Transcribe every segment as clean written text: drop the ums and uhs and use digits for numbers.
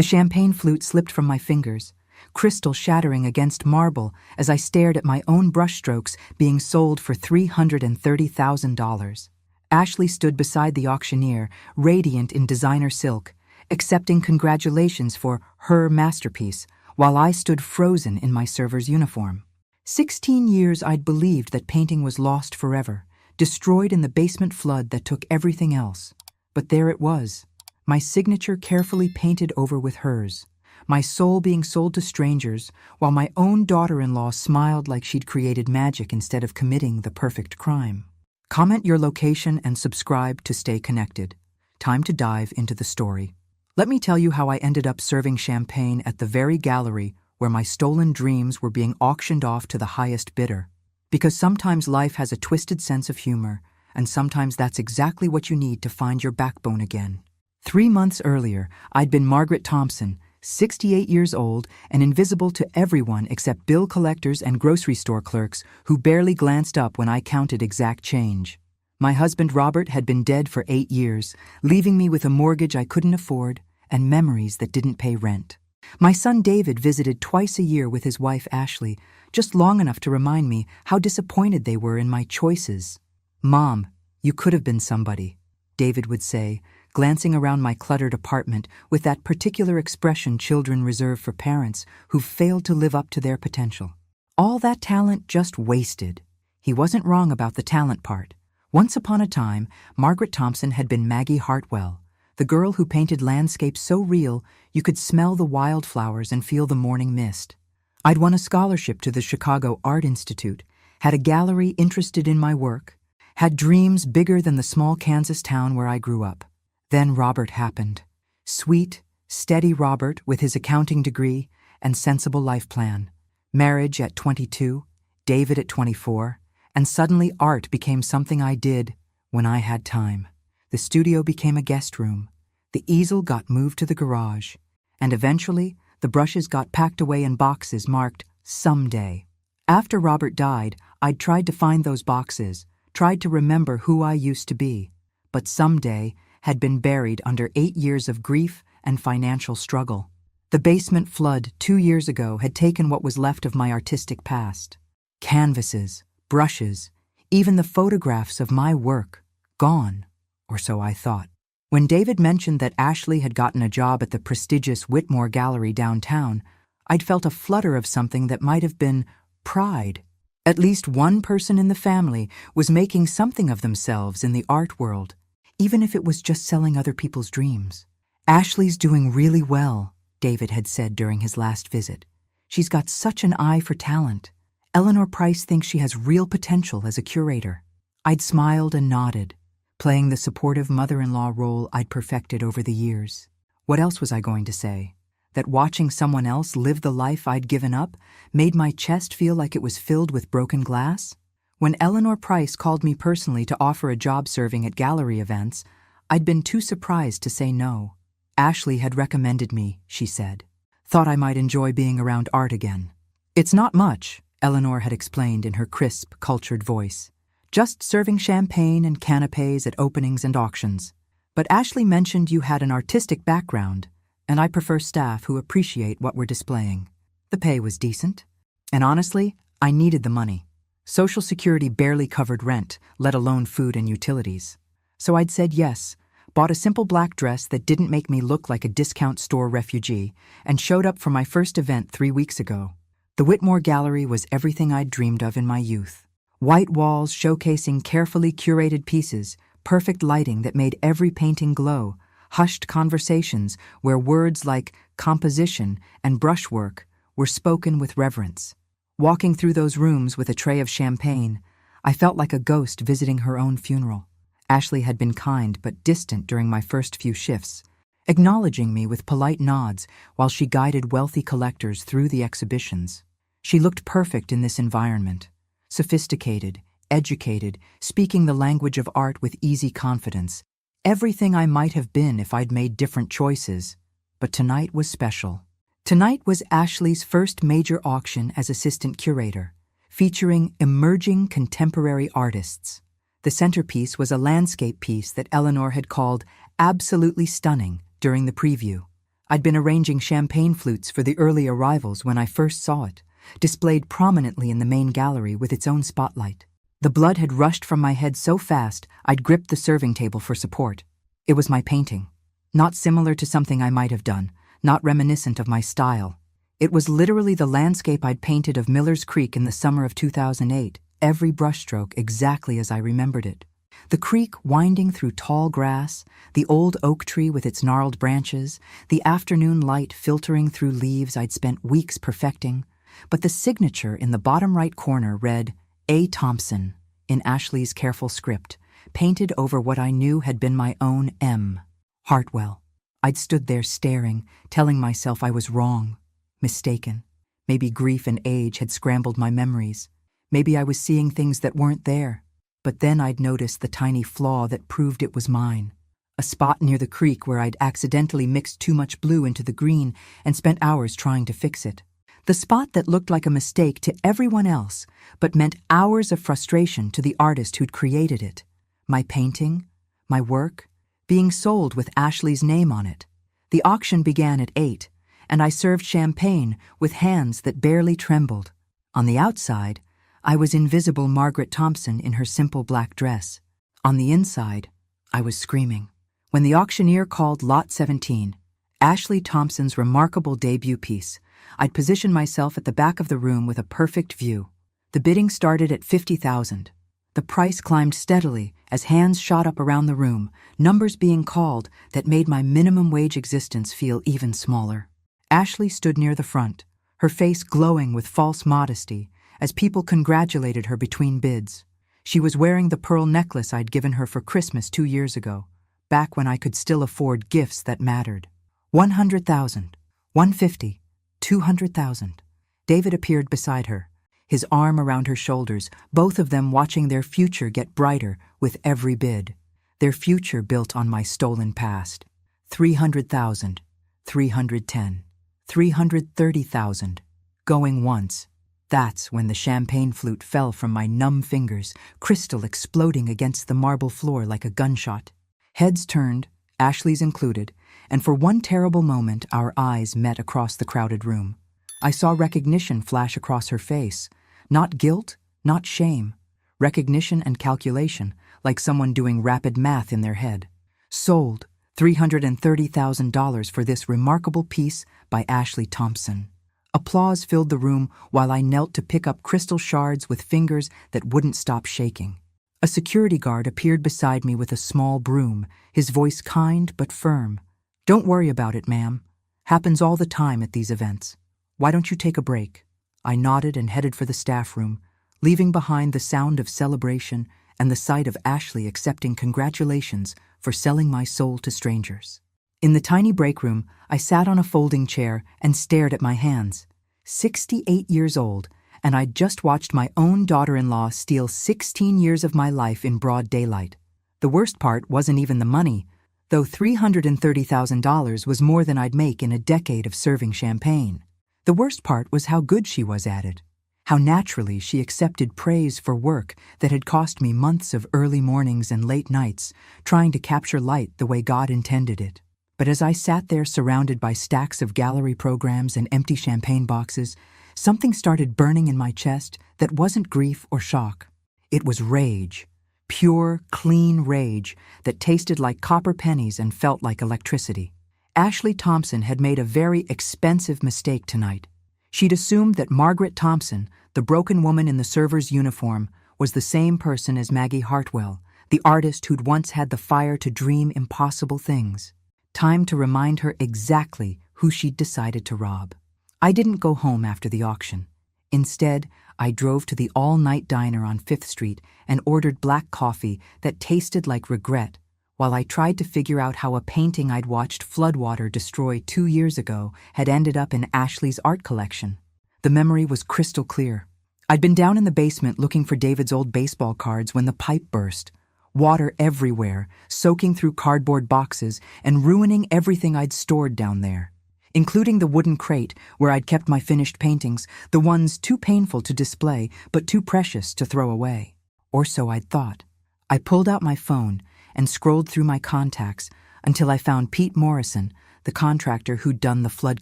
The champagne flute slipped from my fingers, crystal shattering against marble as I stared at my own brushstrokes being sold for $330,000. Ashley stood beside the auctioneer, radiant in designer silk, accepting congratulations for her masterpiece, while I stood frozen in my server's uniform. 16 years I'd believed that painting was lost forever, destroyed in the basement flood that took everything else. But there it was, my signature carefully painted over with hers, my soul being sold to strangers, while my own daughter-in-law smiled like she'd created magic instead of committing the perfect crime. Comment your location and subscribe to stay connected. Time to dive into the story. Let me tell you how I ended up serving champagne at the very gallery where my stolen dreams were being auctioned off to the highest bidder. Because sometimes life has a twisted sense of humor, and sometimes that's exactly what you need to find your backbone again. 3 months earlier, I'd been Margaret Thompson, 68 years old and invisible to everyone except bill collectors and grocery store clerks who barely glanced up when I counted exact change. My husband Robert had been dead for 8 years, leaving me with a mortgage I couldn't afford and memories that didn't pay rent. My son David visited twice a year with his wife Ashley, just long enough to remind me how disappointed they were in my choices. "Mom, you could have been somebody," David would say, glancing around my cluttered apartment with that particular expression children reserve for parents who've failed to live up to their potential. All that talent just wasted. He wasn't wrong about the talent part. Once upon a time, Margaret Thompson had been Maggie Hartwell, the girl who painted landscapes so real you could smell the wildflowers and feel the morning mist. I'd won a scholarship to the Chicago Art Institute, had a gallery interested in my work, had dreams bigger than the small Kansas town where I grew up. Then Robert happened. Sweet, steady Robert with his accounting degree and sensible life plan. Marriage at 22, David at 24, and suddenly art became something I did when I had time. The studio became a guest room. The easel got moved to the garage, and eventually the brushes got packed away in boxes marked someday. After Robert died, I'd tried to find those boxes, tried to remember who I used to be, but someday had been buried under 8 years of grief and financial struggle. The basement flood 2 years ago had taken what was left of my artistic past. Canvases, brushes, even the photographs of my work, gone, or so I thought. When David mentioned that Ashley had gotten a job at the prestigious Whitmore Gallery downtown, I'd felt a flutter of something that might have been pride. At least one person in the family was making something of themselves in the art world, even if it was just selling other people's dreams. "Ashley's doing really well," David had said during his last visit. "She's got such an eye for talent. Eleanor Price thinks she has real potential as a curator." I'd smiled and nodded, playing the supportive mother-in-law role I'd perfected over the years. What else was I going to say? That watching someone else live the life I'd given up made my chest feel like it was filled with broken glass? When Eleanor Price called me personally to offer a job serving at gallery events, I'd been too surprised to say no. "Ashley had recommended me," she said. "Thought I might enjoy being around art again." "It's not much," Eleanor had explained in her crisp, cultured voice. "Just serving champagne and canapes at openings and auctions. But Ashley mentioned you had an artistic background, and I prefer staff who appreciate what we're displaying." The pay was decent, and honestly, I needed the money. Social Security barely covered rent, let alone food and utilities. So I'd said yes, bought a simple black dress that didn't make me look like a discount store refugee, and showed up for my first event 3 weeks ago. The Whitmore Gallery was everything I'd dreamed of in my youth. White walls showcasing carefully curated pieces, perfect lighting that made every painting glow, hushed conversations where words like composition and brushwork were spoken with reverence. Walking through those rooms with a tray of champagne, I felt like a ghost visiting her own funeral. Ashley had been kind but distant during my first few shifts, acknowledging me with polite nods while she guided wealthy collectors through the exhibitions. She looked perfect in this environment, sophisticated, educated, speaking the language of art with easy confidence. Everything I might have been if I'd made different choices, but tonight was special. Tonight was Ashley's first major auction as assistant curator, featuring emerging contemporary artists. The centerpiece was a landscape piece that Eleanor had called absolutely stunning during the preview. I'd been arranging champagne flutes for the early arrivals when I first saw it, displayed prominently in the main gallery with its own spotlight. The blood had rushed from my head so fast I'd gripped the serving table for support. It was my painting. Not similar to something I might have done, not reminiscent of my style. It was literally the landscape I'd painted of Miller's Creek in the summer of 2008, every brushstroke exactly as I remembered it. The creek winding through tall grass, the old oak tree with its gnarled branches, the afternoon light filtering through leaves I'd spent weeks perfecting. But the signature in the bottom right corner read, A. Thompson, in Ashley's careful script, painted over what I knew had been my own M. Hartwell. I'd stood there staring, telling myself I was wrong, mistaken. Maybe grief and age had scrambled my memories. Maybe I was seeing things that weren't there. But then I'd noticed the tiny flaw that proved it was mine. A spot near the creek where I'd accidentally mixed too much blue into the green and spent hours trying to fix it. The spot that looked like a mistake to everyone else, but meant hours of frustration to the artist who'd created it. My painting, my work, being sold with Ashley's name on it. The auction began at 8, and I served champagne with hands that barely trembled. On the outside, I was invisible Margaret Thompson in her simple black dress. On the inside, I was screaming. When the auctioneer called Lot 17, Ashley Thompson's remarkable debut piece, I'd positioned myself at the back of the room with a perfect view. The bidding started at $50,000. The price climbed steadily as hands shot up around the room, numbers being called that made my minimum wage existence feel even smaller. Ashley stood near the front, her face glowing with false modesty, as people congratulated her between bids. She was wearing the pearl necklace I'd given her for Christmas 2 years ago, back when I could still afford gifts that mattered. 100,000, 150, 200,000. David appeared beside her, his arm around her shoulders, both of them watching their future get brighter with every bid. Their future built on my stolen past. 300,000, 310, 330,000. Going once. That's when the champagne flute fell from my numb fingers, crystal exploding against the marble floor like a gunshot. Heads turned, Ashley's included, and for one terrible moment our eyes met across the crowded room. I saw recognition flash across her face. Not guilt, not shame. Recognition and calculation, like someone doing rapid math in their head. Sold $330,000 for this remarkable piece by Ashley Thompson. Applause filled the room while I knelt to pick up crystal shards with fingers that wouldn't stop shaking. A security guard appeared beside me with a small broom, his voice kind but firm. "Don't worry about it, ma'am. Happens all the time at these events. Why don't you take a break?" I nodded and headed for the staff room, leaving behind the sound of celebration and the sight of Ashley accepting congratulations for selling my soul to strangers. In the tiny break room, I sat on a folding chair and stared at my hands. 68 years old, and I'd just watched my own daughter-in-law steal 16 years of my life in broad daylight. The worst part wasn't even the money, though $330,000 was more than I'd make in a decade of serving champagne. The worst part was how good she was at it, how naturally she accepted praise for work that had cost me months of early mornings and late nights, trying to capture light the way God intended it. But as I sat there surrounded by stacks of gallery programs and empty champagne boxes, something started burning in my chest that wasn't grief or shock. It was rage. Pure, clean rage that tasted like copper pennies and felt like electricity. Ashley Thompson had made a very expensive mistake tonight. She'd assumed that Margaret Thompson, the broken woman in the server's uniform, was the same person as Maggie Hartwell, the artist who'd once had the fire to dream impossible things. Time to remind her exactly who she'd decided to rob. I didn't go home after the auction. Instead, I drove to the all-night diner on 5th Street and ordered black coffee that tasted like regret while I tried to figure out how a painting I'd watched floodwater destroy 2 years ago had ended up in Ashley's art collection. The memory was crystal clear. I'd been down in the basement looking for David's old baseball cards when the pipe burst. Water everywhere, soaking through cardboard boxes and ruining everything I'd stored down there, including the wooden crate where I'd kept my finished paintings, the ones too painful to display but too precious to throw away. Or so I'd thought. I pulled out my phone and scrolled through my contacts until I found Pete Morrison, the contractor who'd done the flood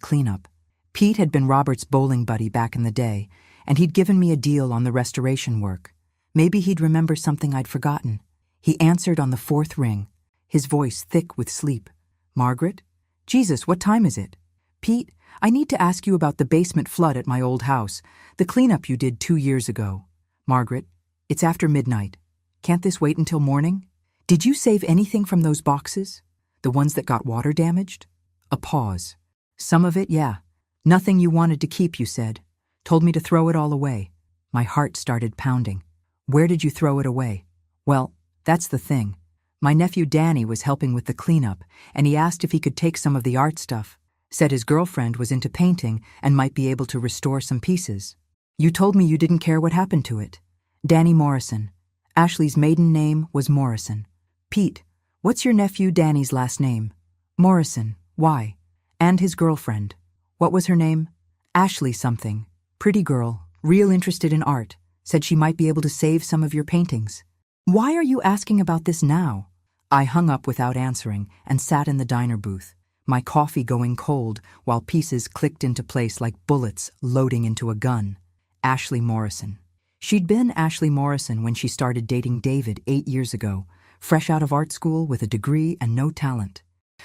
cleanup. Pete had been Robert's bowling buddy back in the day, and he'd given me a deal on the restoration work. Maybe he'd remember something I'd forgotten. He answered on the fourth ring, his voice thick with sleep. "Margaret? Jesus, what time is it?" "Pete, I need to ask you about the basement flood at my old house, the cleanup you did 2 years ago." "Margaret, it's after midnight. Can't this wait until morning?" "Did you save anything from those boxes? The ones that got water damaged?" A pause. "Some of it, yeah. Nothing you wanted to keep, you said. Told me to throw it all away." My heart started pounding. "Where did you throw it away?" "Well, that's the thing. My nephew Danny was helping with the cleanup, and he asked if he could take some of the art stuff. Said his girlfriend was into painting and might be able to restore some pieces." "You told me you didn't care what happened to it." "Danny Morrison. Ashley's maiden name was Morrison." "Pete, what's your nephew Danny's last name?" "Morrison. Why?" "And his girlfriend. What was her name?" "Ashley something. Pretty girl, real interested in art. Said she might be able to save some of your paintings." "Why are you asking about this now?" I hung up without answering and sat in the diner booth, my coffee going cold while pieces clicked into place like bullets loading into a gun. Ashley Morrison. She'd been Ashley Morrison when she started dating David 8 years ago, fresh out of art school with a degree and no talent.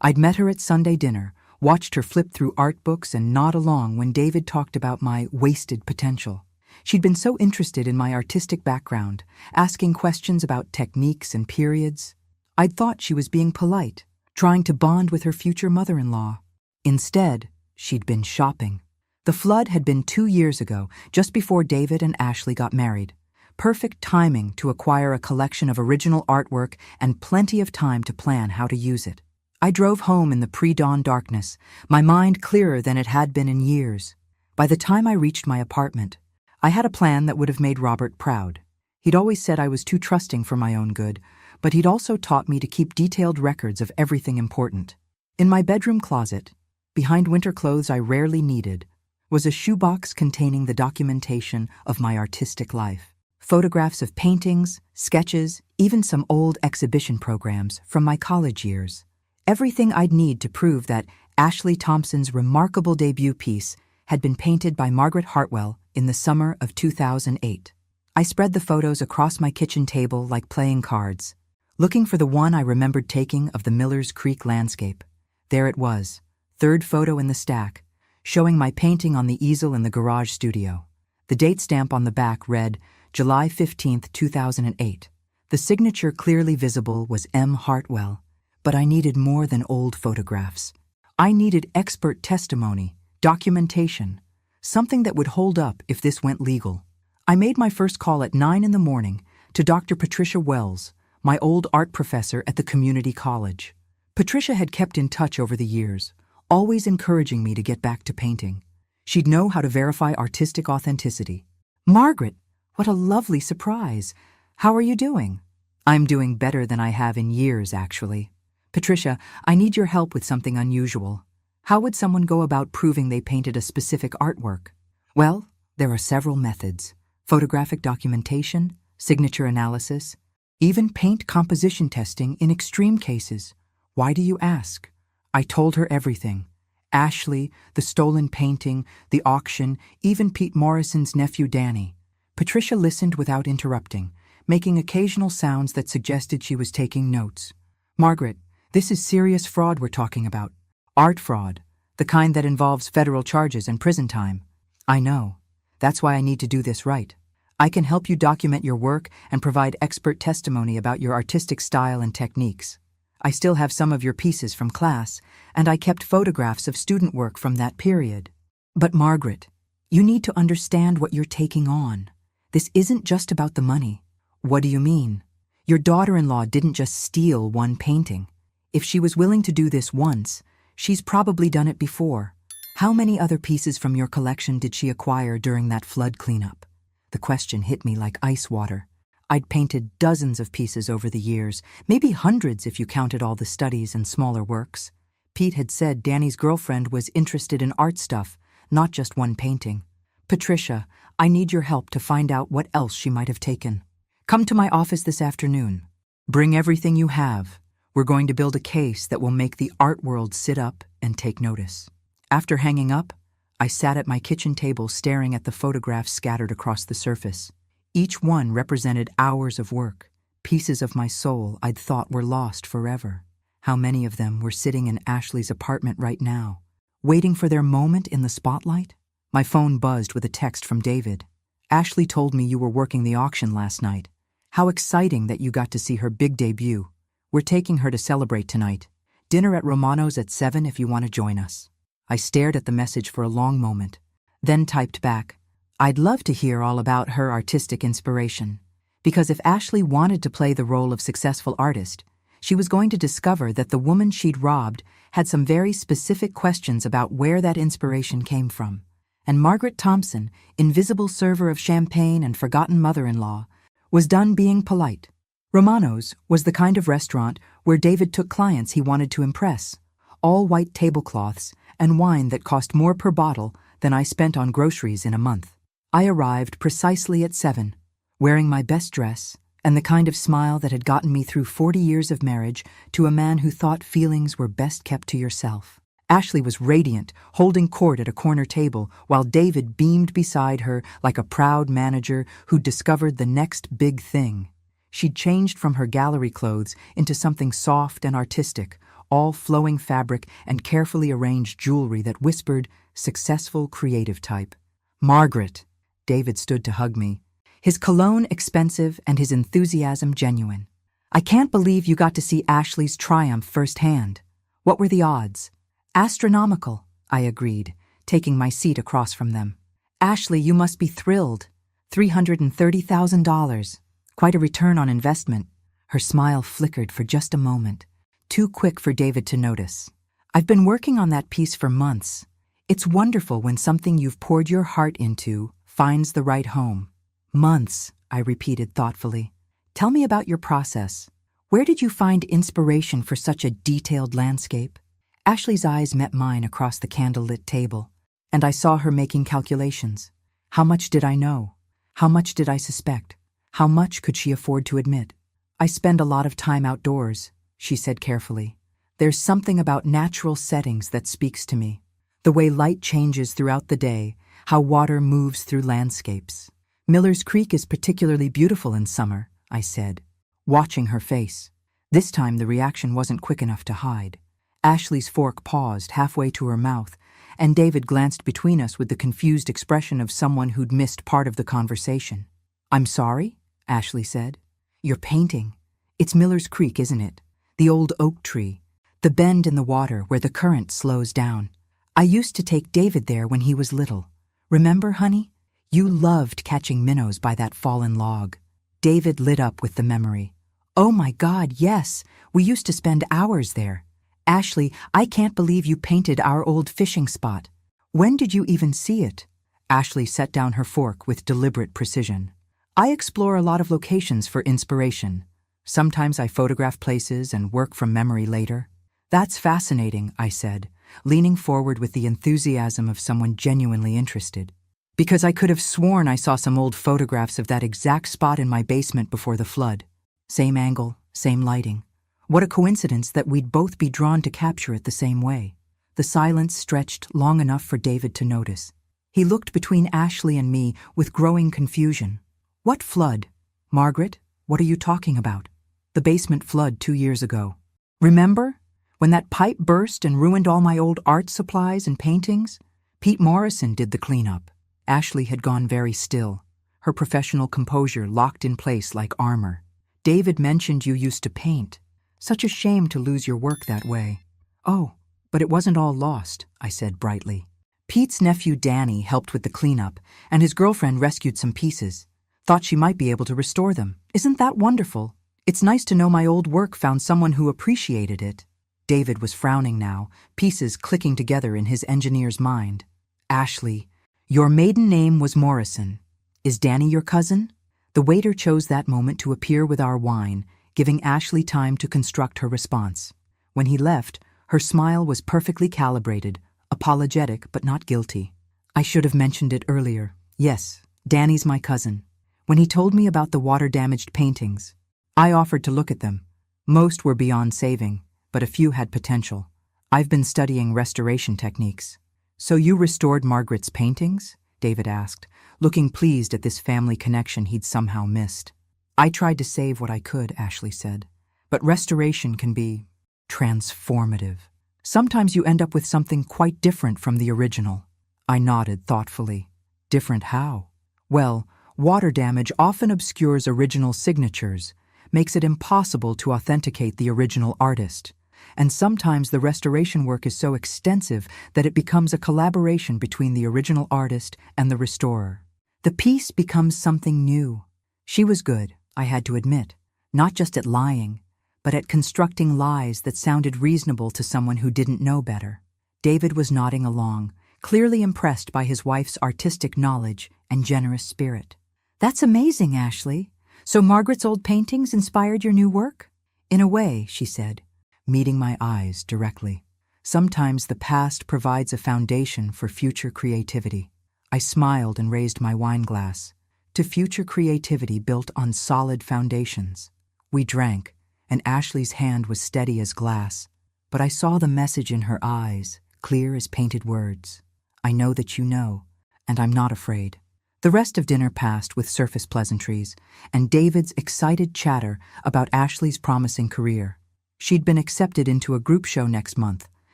I'd met her at Sunday dinner, watched her flip through art books and nod along when David talked about my wasted potential. She'd been so interested in my artistic background, asking questions about techniques and periods. I'd thought she was being polite, trying to bond with her future mother-in-law. Instead, she'd been shopping. The flood had been 2 years ago, just before David and Ashley got married. Perfect timing to acquire a collection of original artwork and plenty of time to plan how to use it. I drove home in the pre-dawn darkness, my mind clearer than it had been in years. By the time I reached my apartment, I had a plan that would have made Robert proud. He'd always said I was too trusting for my own good, but he'd also taught me to keep detailed records of everything important. In my bedroom closet, behind winter clothes I rarely needed, was a shoebox containing the documentation of my artistic life. Photographs of paintings, sketches, even some old exhibition programs from my college years. Everything I'd need to prove that Ashley Thompson's remarkable debut piece had been painted by Margaret Hartwell in the summer of 2008. I spread the photos across my kitchen table like playing cards, looking for the one I remembered taking of the Miller's Creek landscape. There it was, third photo in the stack, showing my painting on the easel in the garage studio. The date stamp on the back read July 15, 2008. The signature clearly visible was M. Hartwell, but I needed more than old photographs. I needed expert testimony, documentation, something that would hold up if this went legal. I made my first call at 9 in the morning to Dr. Patricia Wells, my old art professor at the community college. Patricia had kept in touch over the years, always encouraging me to get back to painting. She'd know how to verify artistic authenticity. "Margaret, what a lovely surprise. How are you doing?" "I'm doing better than I have in years, actually." "Patricia, I need your help with something unusual. How would someone go about proving they painted a specific artwork?" "Well, there are several methods. Photographic documentation, signature analysis, even paint composition testing in extreme cases. Why do you ask?" I told her everything. Ashley, the stolen painting, the auction, even Pete Morrison's nephew Danny. Patricia listened without interrupting, making occasional sounds that suggested she was taking notes. "Margaret, this is serious fraud we're talking about. Art fraud, the kind that involves federal charges and prison time." "I know. That's why I need to do this right. I can help you document your work and provide expert testimony about your artistic style and techniques. I still have some of your pieces from class, and I kept photographs of student work from that period." "But Margaret, you need to understand what you're taking on. This isn't just about the money." "What do you mean?" "Your daughter-in-law didn't just steal one painting. If she was willing to do this once, she's probably done it before. How many other pieces from your collection did she acquire during that flood cleanup?" The question hit me like ice water. I'd painted dozens of pieces over the years, maybe hundreds if you counted all the studies and smaller works. Pete had said Danny's girlfriend was interested in art stuff, not just one painting. "Patricia, I need your help to find out what else she might have taken. Come to my office this afternoon. Bring everything you have. We're going to build a case that will make the art world sit up and take notice. After hanging up, I sat at my kitchen table staring at the photographs scattered across the surface. Each one represented hours of work, pieces of my soul I'd thought were lost forever. How many of them were sitting in Ashley's apartment right now, waiting for their moment in the spotlight? My phone buzzed with a text from David. Ashley told me you were working the auction last night. How exciting that you got to see her big debut. We're taking her to celebrate tonight. Dinner at Romano's at 7 if you want to join us. I stared at the message for a long moment, then typed back, I'd love to hear all about her artistic inspiration. Because if Ashley wanted to play the role of successful artist, she was going to discover that the woman she'd robbed had some very specific questions about where that inspiration came from. And Margaret Thompson, invisible server of champagne and forgotten mother-in-law, was done being polite. Romano's was the kind of restaurant where David took clients he wanted to impress, all white tablecloths and wine that cost more per bottle than I spent on groceries in a month. I arrived precisely at 7, wearing my best dress and the kind of smile that had gotten me through 40 years of marriage to a man who thought feelings were best kept to yourself. Ashley was radiant, holding court at a corner table, while David beamed beside her like a proud manager who'd discovered the next big thing. She'd changed from her gallery clothes into something soft and artistic, all flowing fabric and carefully arranged jewelry that whispered, successful creative type. Margaret! David stood to hug me, his cologne expensive and his enthusiasm genuine. I can't believe you got to see Ashley's triumph firsthand. What were the odds? Astronomical, I agreed, taking my seat across from them. Ashley, you must be thrilled. $330,000. Quite a return on investment. Her smile flickered for just a moment, too quick for David to notice. I've been working on that piece for months. It's wonderful when something you've poured your heart into finds the right home. Months, I repeated thoughtfully. Tell me about your process. Where did you find inspiration for such a detailed landscape? Ashley's eyes met mine across the candlelit table, and I saw her making calculations. How much did I know? How much did I suspect? How much could she afford to admit? I spend a lot of time outdoors, she said carefully. There's something about natural settings that speaks to me. The way light changes throughout the day, how water moves through landscapes. Miller's Creek is particularly beautiful in summer, I said, watching her face. This time the reaction wasn't quick enough to hide. Ashley's fork paused halfway to her mouth, and David glanced between us with the confused expression of someone who'd missed part of the conversation. I'm sorry, Ashley said. You're painting. It's Miller's Creek, isn't it? The old oak tree. The bend in the water where the current slows down. I used to take David there when he was little. Remember, honey? You loved catching minnows by that fallen log. David lit up with the memory. Oh my God, yes. We used to spend hours there. Ashley, I can't believe you painted our old fishing spot. When did you even see it? Ashley set down her fork with deliberate precision. I explore a lot of locations for inspiration. Sometimes I photograph places and work from memory later. That's fascinating, I said, leaning forward with the enthusiasm of someone genuinely interested. Because I could have sworn I saw some old photographs of that exact spot in my basement before the flood. Same angle, same lighting. What a coincidence that we'd both be drawn to capture it the same way. The silence stretched long enough for David to notice. He looked between Ashley and me with growing confusion. What flood? Margaret, what are you talking about? The basement flood 2 years ago. Remember? When that pipe burst and ruined all my old art supplies and paintings? Pete Morrison did the cleanup. Ashley had gone very still, her professional composure locked in place like armor. David mentioned you used to paint. Such a shame to lose your work that way. Oh, but it wasn't all lost, I said brightly. Pete's nephew Danny helped with the cleanup, and his girlfriend rescued some pieces. Thought she might be able to restore them. Isn't that wonderful? It's nice to know my old work found someone who appreciated it. David was frowning now, pieces clicking together in his engineer's mind. Ashley, your maiden name was Morrison. Is Danny your cousin? The waiter chose that moment to appear with our wine, giving Ashley time to construct her response. When he left, her smile was perfectly calibrated, apologetic but not guilty. I should have mentioned it earlier. Yes, Danny's my cousin. When he told me about the water-damaged paintings, I offered to look at them, Most were beyond saving, but a few had potential. I've been studying restoration techniques. So you restored Margaret's paintings? David asked, looking pleased at this family connection he'd somehow missed. I tried to save what I could, Ashley said. But restoration can be transformative. Sometimes you end up with something quite different from the original. I nodded thoughtfully. Different how? Well, water damage often obscures original signatures, makes it impossible to authenticate the original artist. And sometimes the restoration work is so extensive that it becomes a collaboration between the original artist and the restorer. The piece becomes something new. She was good, I had to admit, not just at lying, but at constructing lies that sounded reasonable to someone who didn't know better. David was nodding along, clearly impressed by his wife's artistic knowledge and generous spirit. That's amazing, Ashley. So Margaret's old paintings inspired your new work? In a way, she said, meeting my eyes directly. Sometimes the past provides a foundation for future creativity. I smiled and raised my wine glass. To future creativity built on solid foundations. We drank, and Ashley's hand was steady as glass, but I saw the message in her eyes, clear as painted words. I know that you know, and I'm not afraid. The rest of dinner passed with surface pleasantries, and David's excited chatter about Ashley's promising career. She'd been accepted into a group show next month,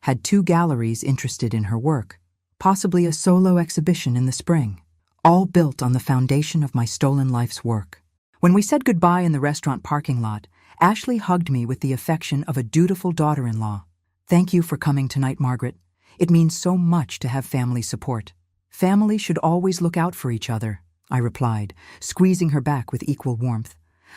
had 2 galleries interested in her work, possibly a solo exhibition in the spring, all built on the foundation of my stolen life's work. When we said goodbye in the restaurant parking lot, Ashley hugged me with the affection of a dutiful daughter-in-law. Thank you for coming tonight, Margaret. It means so much to have family support. Family should always look out for each other, I replied, squeezing her back with equal warmth.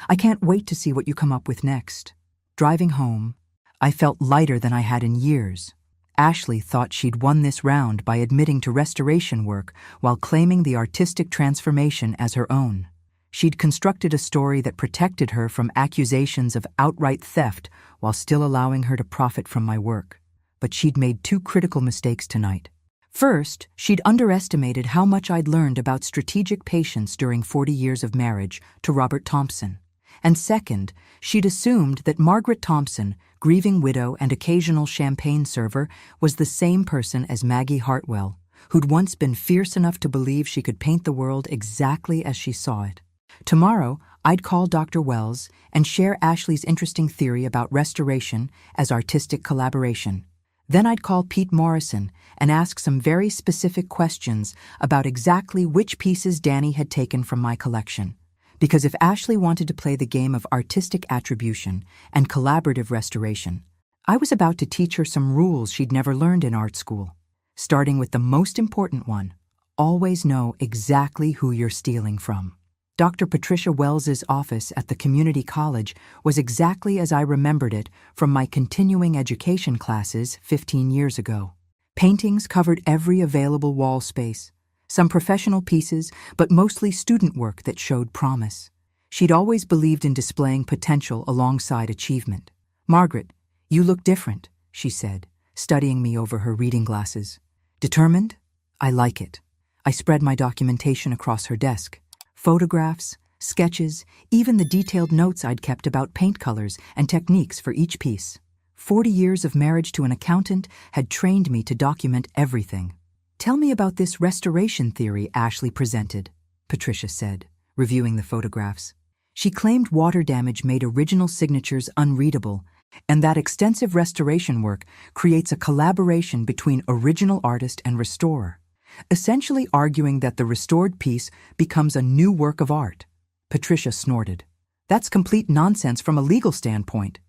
I can't wait to see what you come up with next. Driving home, I felt lighter than I had in years. Ashley thought she'd won this round by admitting to restoration work while claiming the artistic transformation as her own. She'd constructed a story that protected her from accusations of outright theft while still allowing her to profit from my work. But she'd made 2 critical mistakes tonight. First, she'd underestimated how much I'd learned about strategic patience during 40 years of marriage to Robert Thompson. And second, she'd assumed that Margaret Thompson, grieving widow and occasional champagne server, was the same person as Maggie Hartwell, who'd once been fierce enough to believe she could paint the world exactly as she saw it. Tomorrow, I'd call Dr. Wells and share Ashley's interesting theory about restoration as artistic collaboration. Then I'd call Pete Morrison and ask some very specific questions about exactly which pieces Danny had taken from my collection. Because if Ashley wanted to play the game of artistic attribution and collaborative restoration, I was about to teach her some rules she'd never learned in art school. Starting with the most important one, always know exactly who you're stealing from. Dr. Patricia Wells's office at the community college was exactly as I remembered it from my continuing education classes 15 years ago. Paintings covered every available wall space. Some professional pieces, but mostly student work that showed promise. She'd always believed in displaying potential alongside achievement. Margaret, you look different, she said, studying me over her reading glasses. Determined? I like it. I spread my documentation across her desk. Photographs, sketches, even the detailed notes I'd kept about paint colors and techniques for each piece. 40 years of marriage to an accountant had trained me to document everything. Tell me about this restoration theory Ashley presented, Patricia said, reviewing the photographs. She claimed water damage made original signatures unreadable, and that extensive restoration work creates a collaboration between original artist and restorer, essentially arguing that the restored piece becomes a new work of art. Patricia snorted. That's complete nonsense from a legal standpoint.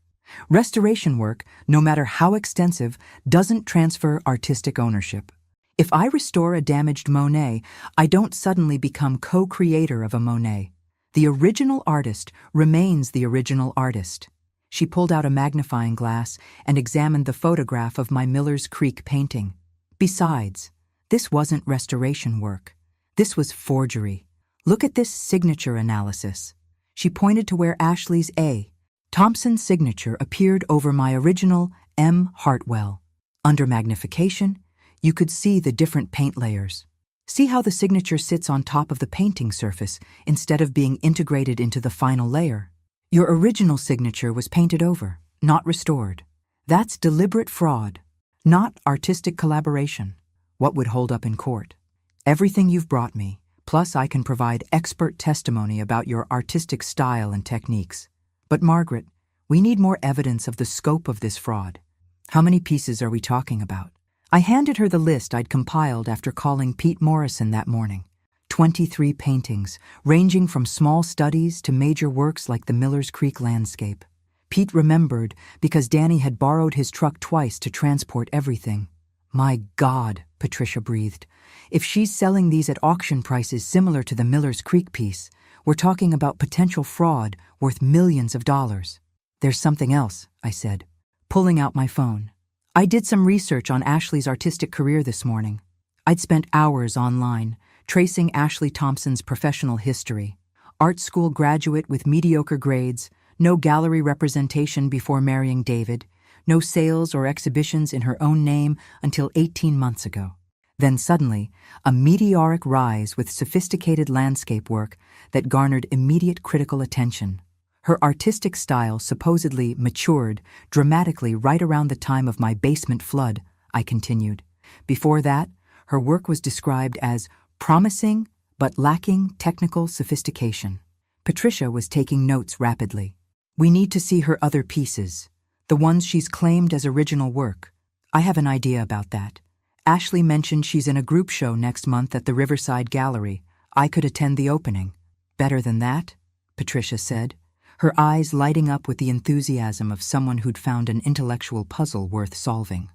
Restoration work, no matter how extensive, doesn't transfer artistic ownership. If I restore a damaged Monet, I don't suddenly become co-creator of a Monet. The original artist remains the original artist. She pulled out a magnifying glass and examined the photograph of my Miller's Creek painting. Besides, this wasn't restoration work. This was forgery. Look at this signature analysis. She pointed to where Ashley's A. Thompson's signature appeared over my original M. Hartwell. Under magnification, you could see the different paint layers. See how the signature sits on top of the painting surface instead of being integrated into the final layer? Your original signature was painted over, not restored. That's deliberate fraud, not artistic collaboration. What would hold up in court? Everything you've brought me, plus I can provide expert testimony about your artistic style and techniques. But Margaret, we need more evidence of the scope of this fraud. How many pieces are we talking about? I handed her the list I'd compiled after calling Pete Morrison that morning. 23 paintings, ranging from small studies to major works like the Miller's Creek landscape. Pete remembered because Danny had borrowed his truck twice to transport everything. My God, Patricia breathed. If she's selling these at auction prices similar to the Miller's Creek piece, we're talking about potential fraud worth millions of dollars. There's something else, I said, pulling out my phone. I did some research on Ashley's artistic career this morning. I'd spent hours online, tracing Ashley Thompson's professional history. Art school graduate with mediocre grades, no gallery representation before marrying David, no sales or exhibitions in her own name until 18 months ago. Then suddenly, a meteoric rise with sophisticated landscape work that garnered immediate critical attention. Her artistic style supposedly matured dramatically right around the time of my basement flood, I continued. Before that, her work was described as promising but lacking technical sophistication. Patricia was taking notes rapidly. We need to see her other pieces, the ones she's claimed as original work. I have an idea about that. Ashley mentioned she's in a group show next month at the Riverside Gallery. I could attend the opening. Better than that, Patricia said, her eyes lighting up with the enthusiasm of someone who'd found an intellectual puzzle worth solving.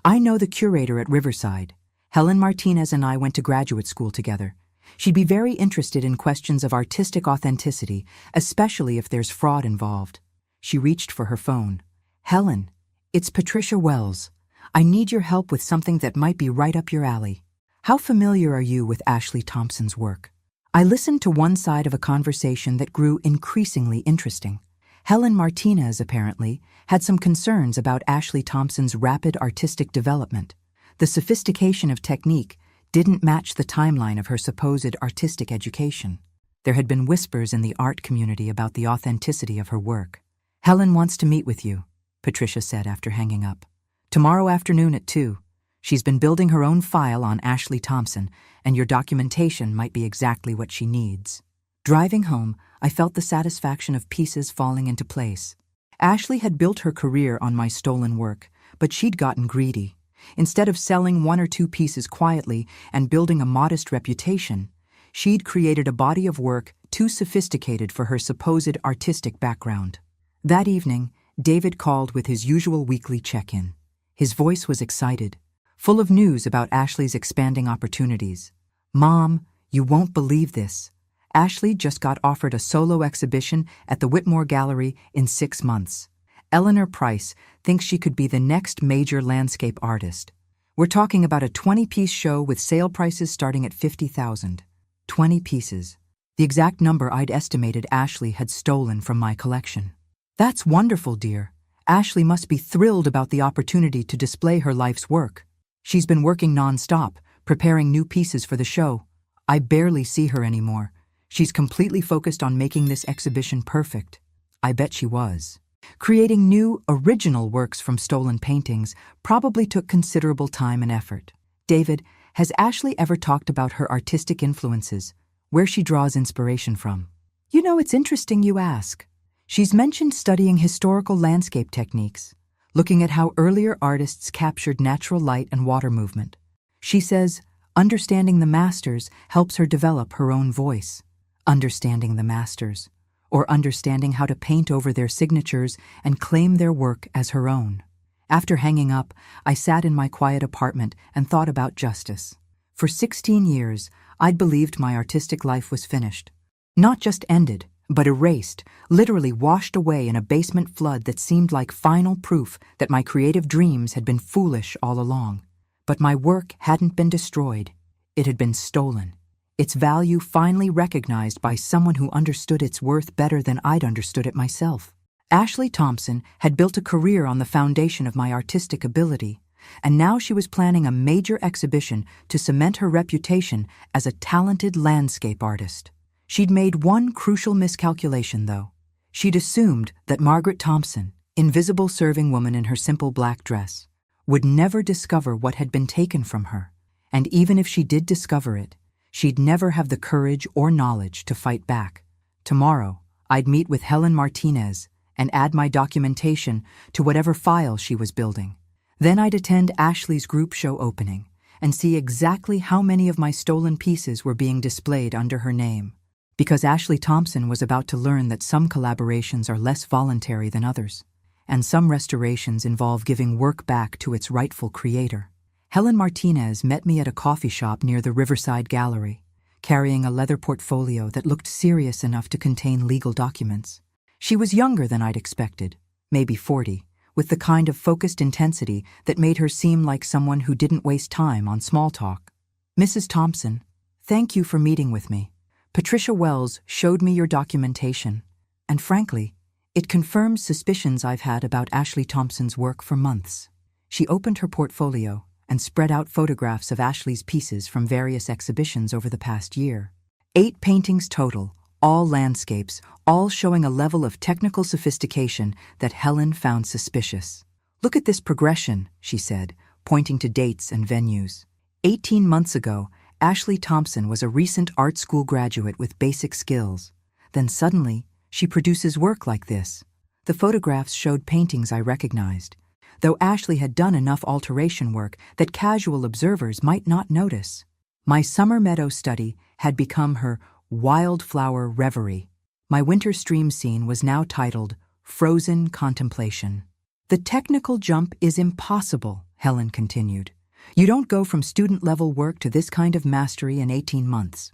I know the curator at Riverside. Helen Martinez and I went to graduate school together. She'd be very interested in questions of artistic authenticity, especially if there's fraud involved. She reached for her phone. Helen, it's Patricia Wells. I need your help with something that might be right up your alley. How familiar are you with Ashley Thompson's work? I listened to one side of a conversation that grew increasingly interesting. Helen Martinez, apparently, had some concerns about Ashley Thompson's rapid artistic development. The sophistication of technique didn't match the timeline of her supposed artistic education. There had been whispers in the art community about the authenticity of her work. Helen wants to meet with you, Patricia said after hanging up. Tomorrow afternoon at 2. She's been building her own file on Ashley Thompson, and your documentation might be exactly what she needs. Driving home, I felt the satisfaction of pieces falling into place. Ashley had built her career on my stolen work, but she'd gotten greedy. Instead of selling 1 or 2 pieces quietly and building a modest reputation, she'd created a body of work too sophisticated for her supposed artistic background. That evening, David called with his usual weekly check-in. His voice was excited, full of news about Ashley's expanding opportunities. Mom, you won't believe this. Ashley just got offered a solo exhibition at the Whitmore Gallery in 6 months. Eleanor Price thinks she could be the next major landscape artist. We're talking about a 20-piece show with sale prices starting at $50,000. 20 pieces. The exact number I'd estimated Ashley had stolen from my collection. That's wonderful, dear. Ashley must be thrilled about the opportunity to display her life's work. She's been working non-stop, preparing new pieces for the show. I barely see her anymore. She's completely focused on making this exhibition perfect. I bet she was. Creating new, original works from stolen paintings probably took considerable time and effort. David, has Ashley ever talked about her artistic influences, where she draws inspiration from? You know, it's interesting you ask. She's mentioned studying historical landscape techniques, looking at how earlier artists captured natural light and water movement. She says, understanding the masters helps her develop her own voice. Understanding the masters, or understanding how to paint over their signatures and claim their work as her own. After hanging up, I sat in my quiet apartment and thought about justice. For 16 years, I'd believed my artistic life was finished. Not just ended, but erased, literally washed away in a basement flood that seemed like final proof that my creative dreams had been foolish all along. But my work hadn't been destroyed. It had been stolen. Its value finally recognized by someone who understood its worth better than I'd understood it myself. Ashley Thompson had built a career on the foundation of my artistic ability, and now she was planning a major exhibition to cement her reputation as a talented landscape artist. She'd made one crucial miscalculation, though. She'd assumed that Margaret Thompson, invisible serving woman in her simple black dress, would never discover what had been taken from her, and even if she did discover it, she'd never have the courage or knowledge to fight back. Tomorrow, I'd meet with Helen Martinez and add my documentation to whatever file she was building. Then I'd attend Ashley's group show opening and see exactly how many of my stolen pieces were being displayed under her name. Because Ashley Thompson was about to learn that some collaborations are less voluntary than others, and some restorations involve giving work back to its rightful creator. Helen Martinez met me at a coffee shop near the Riverside Gallery, carrying a leather portfolio that looked serious enough to contain legal documents. She was younger than I'd expected, maybe 40, with the kind of focused intensity that made her seem like someone who didn't waste time on small talk. "Mrs. Thompson, thank you for meeting with me. Patricia Wells showed me your documentation, and frankly, it confirms suspicions I've had about Ashley Thompson's work for months." She opened her portfolio and spread out photographs of Ashley's pieces from various exhibitions over the past year. 8 paintings total, all landscapes, all showing a level of technical sophistication that Helen found suspicious. "Look at this progression," she said, pointing to dates and venues. 18 months ago, Ashley Thompson was a recent art school graduate with basic skills. Then suddenly, she produces work like this. The photographs showed paintings I recognized, though Ashley had done enough alteration work that casual observers might not notice. My summer meadow study had become her wildflower reverie. My winter stream scene was now titled Frozen Contemplation. "The technical jump is impossible," Helen continued. "You don't go from student-level work to this kind of mastery in 18 months.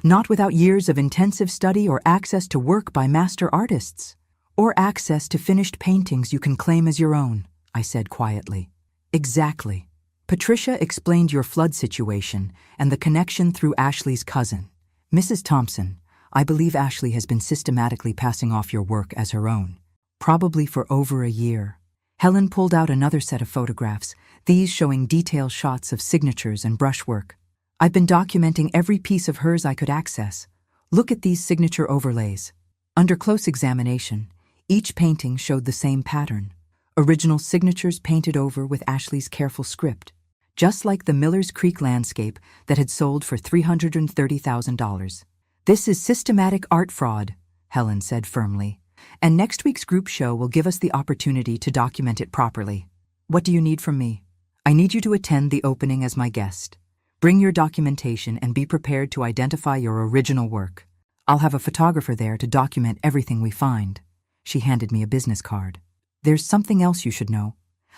Not without years of intensive study or access to work by master artists. Or access to finished paintings you can claim as your own," I said quietly. "Exactly. Patricia explained your flood situation and the connection through Ashley's cousin. Mrs. Thompson, I believe Ashley has been systematically passing off your work as her own, probably for over a year." Helen pulled out another set of photographs, these showing detailed shots of signatures and brushwork. "I've been documenting every piece of hers I could access. Look at these signature overlays." Under close examination, each painting showed the same pattern. Original signatures painted over with Ashley's careful script, just like the Miller's Creek landscape that had sold for $330,000. "This is systematic art fraud," Helen said firmly, "and next week's group show will give us the opportunity to document it properly. What do you need from me? I need you to attend the opening as my guest. Bring your documentation and be prepared to identify your original work. I'll have a photographer there to document everything we find." She handed me a business card. "There's something else you should know.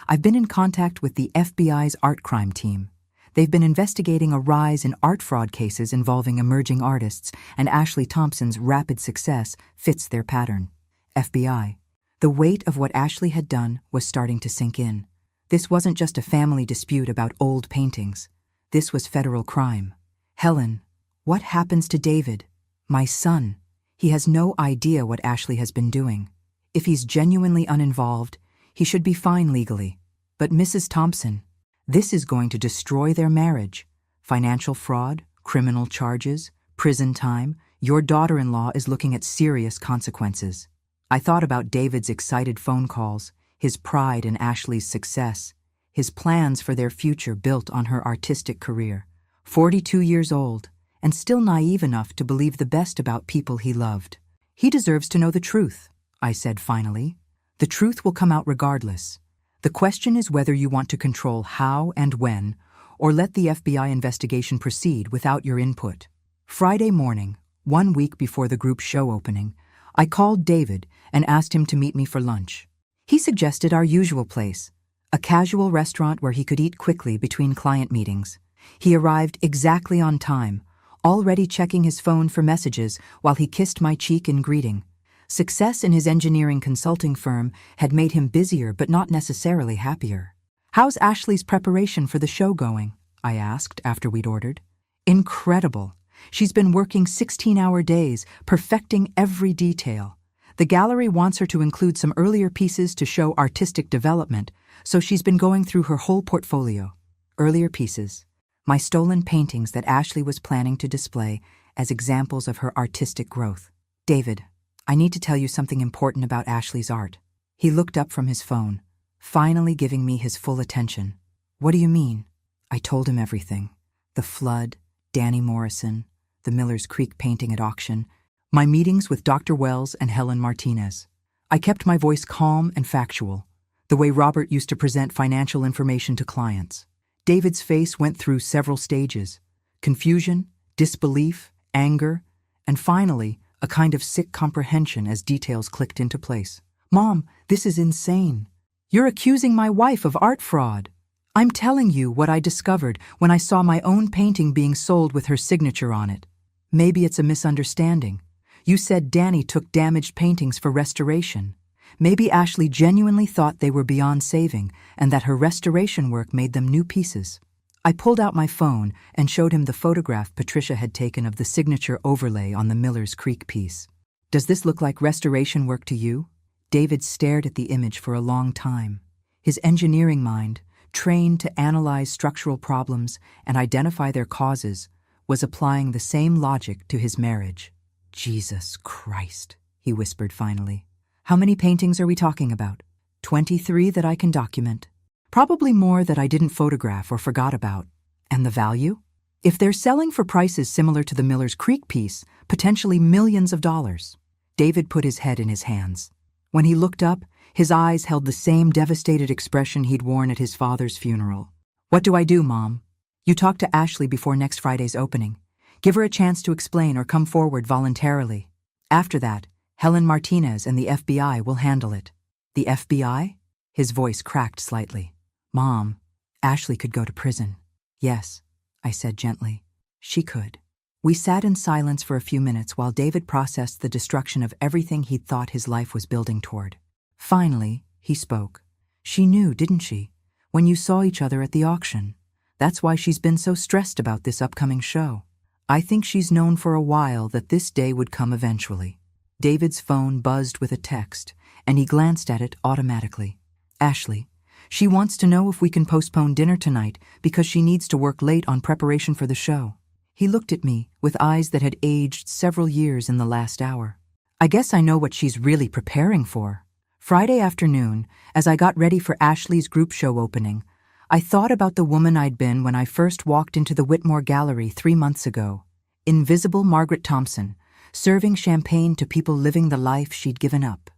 I've been in contact with the FBI's art crime team. They've been investigating a rise in art fraud cases involving emerging artists, and Ashley Thompson's rapid success fits their pattern." FBI. The weight of what Ashley had done was starting to sink in. This wasn't just a family dispute about old paintings. This was federal crime. "Helen, what happens to David? My son. He has no idea what Ashley has been doing. If he's genuinely uninvolved, he should be fine legally. But Mrs. Thompson, this is going to destroy their marriage. Financial fraud, criminal charges, prison time. Your daughter-in-law is looking at serious consequences." I thought about David's excited phone calls, his pride in Ashley's success, his plans for their future built on her artistic career. 42 years old, and still naive enough to believe the best about people he loved. "He deserves to know the truth," I said finally. "The truth will come out regardless. The question is whether you want to control how and when, or let the FBI investigation proceed without your input." Friday morning, 1 week before the group show opening, I called David and asked him to meet me for lunch. He suggested our usual place, a casual restaurant where he could eat quickly between client meetings. He arrived exactly on time, already checking his phone for messages while he kissed my cheek in greeting. Success in his engineering consulting firm had made him busier but not necessarily happier. "How's Ashley's preparation for the show going?" I asked after we'd ordered. "Incredible. She's been working 16-hour days, perfecting every detail. The gallery wants her to include some earlier pieces to show artistic development, so she's been going through her whole portfolio. Earlier pieces, my stolen paintings that Ashley was planning to display as examples of her artistic growth." "David, I need to tell you something important about Ashley's art. He looked up from his phone, finally giving me his full attention. What do you mean? I told him everything. The flood, Danny Morrison, the Miller's Creek painting at auction, my meetings with Dr. Wells and Helen Martinez. I kept my voice calm and factual, the way Robert used to present financial information to clients. David's face went through several stages: confusion, disbelief, anger, and finally, a kind of sick comprehension as details clicked into place. Mom, this is insane. You're accusing my wife of art fraud. I'm telling you what I discovered when I saw my own painting being sold with her signature on it. Maybe it's a misunderstanding. You said Danny took damaged paintings for restoration. Maybe Ashley genuinely thought they were beyond saving and that her restoration work made them new pieces. I pulled out my phone and showed him the photograph Patricia had taken of the signature overlay on the Miller's Creek piece. Does this look like restoration work to you? David stared at the image for a long time. His engineering mind, trained to analyze structural problems and identify their causes, was applying the same logic to his marriage. Jesus Christ, he whispered finally. How many paintings are we talking about? 23 that I can document. Probably more that I didn't photograph or forgot about. And the value? If they're selling for prices similar to the Miller's Creek piece, potentially millions of dollars. David put his head in his hands. When he looked up, his eyes held the same devastated expression he'd worn at his father's funeral. What do I do, Mom? You talk to Ashley before next Friday's opening. Give her a chance to explain or come forward voluntarily. After that, Helen Martinez and the FBI will handle it. The FBI? His voice cracked slightly. Mom, Ashley could go to prison. Yes, I said gently. She could. We sat in silence for a few minutes while David processed the destruction of everything he'd thought his life was building toward. Finally, he spoke. She knew, didn't she? When you saw each other at the auction. That's why she's been so stressed about this upcoming show. I think she's known for a while that this day would come eventually. David's phone buzzed with a text, and he glanced at it automatically. Ashley, she wants to know if we can postpone dinner tonight because she needs to work late on preparation for the show. He looked at me with eyes that had aged several years in the last hour. I guess I know what she's really preparing for. Friday afternoon, as I got ready for Ashley's group show opening, I thought about the woman I'd been when I first walked into the Whitmore Gallery 3 months ago. Invisible Margaret Thompson, serving champagne to people living the life she'd given up.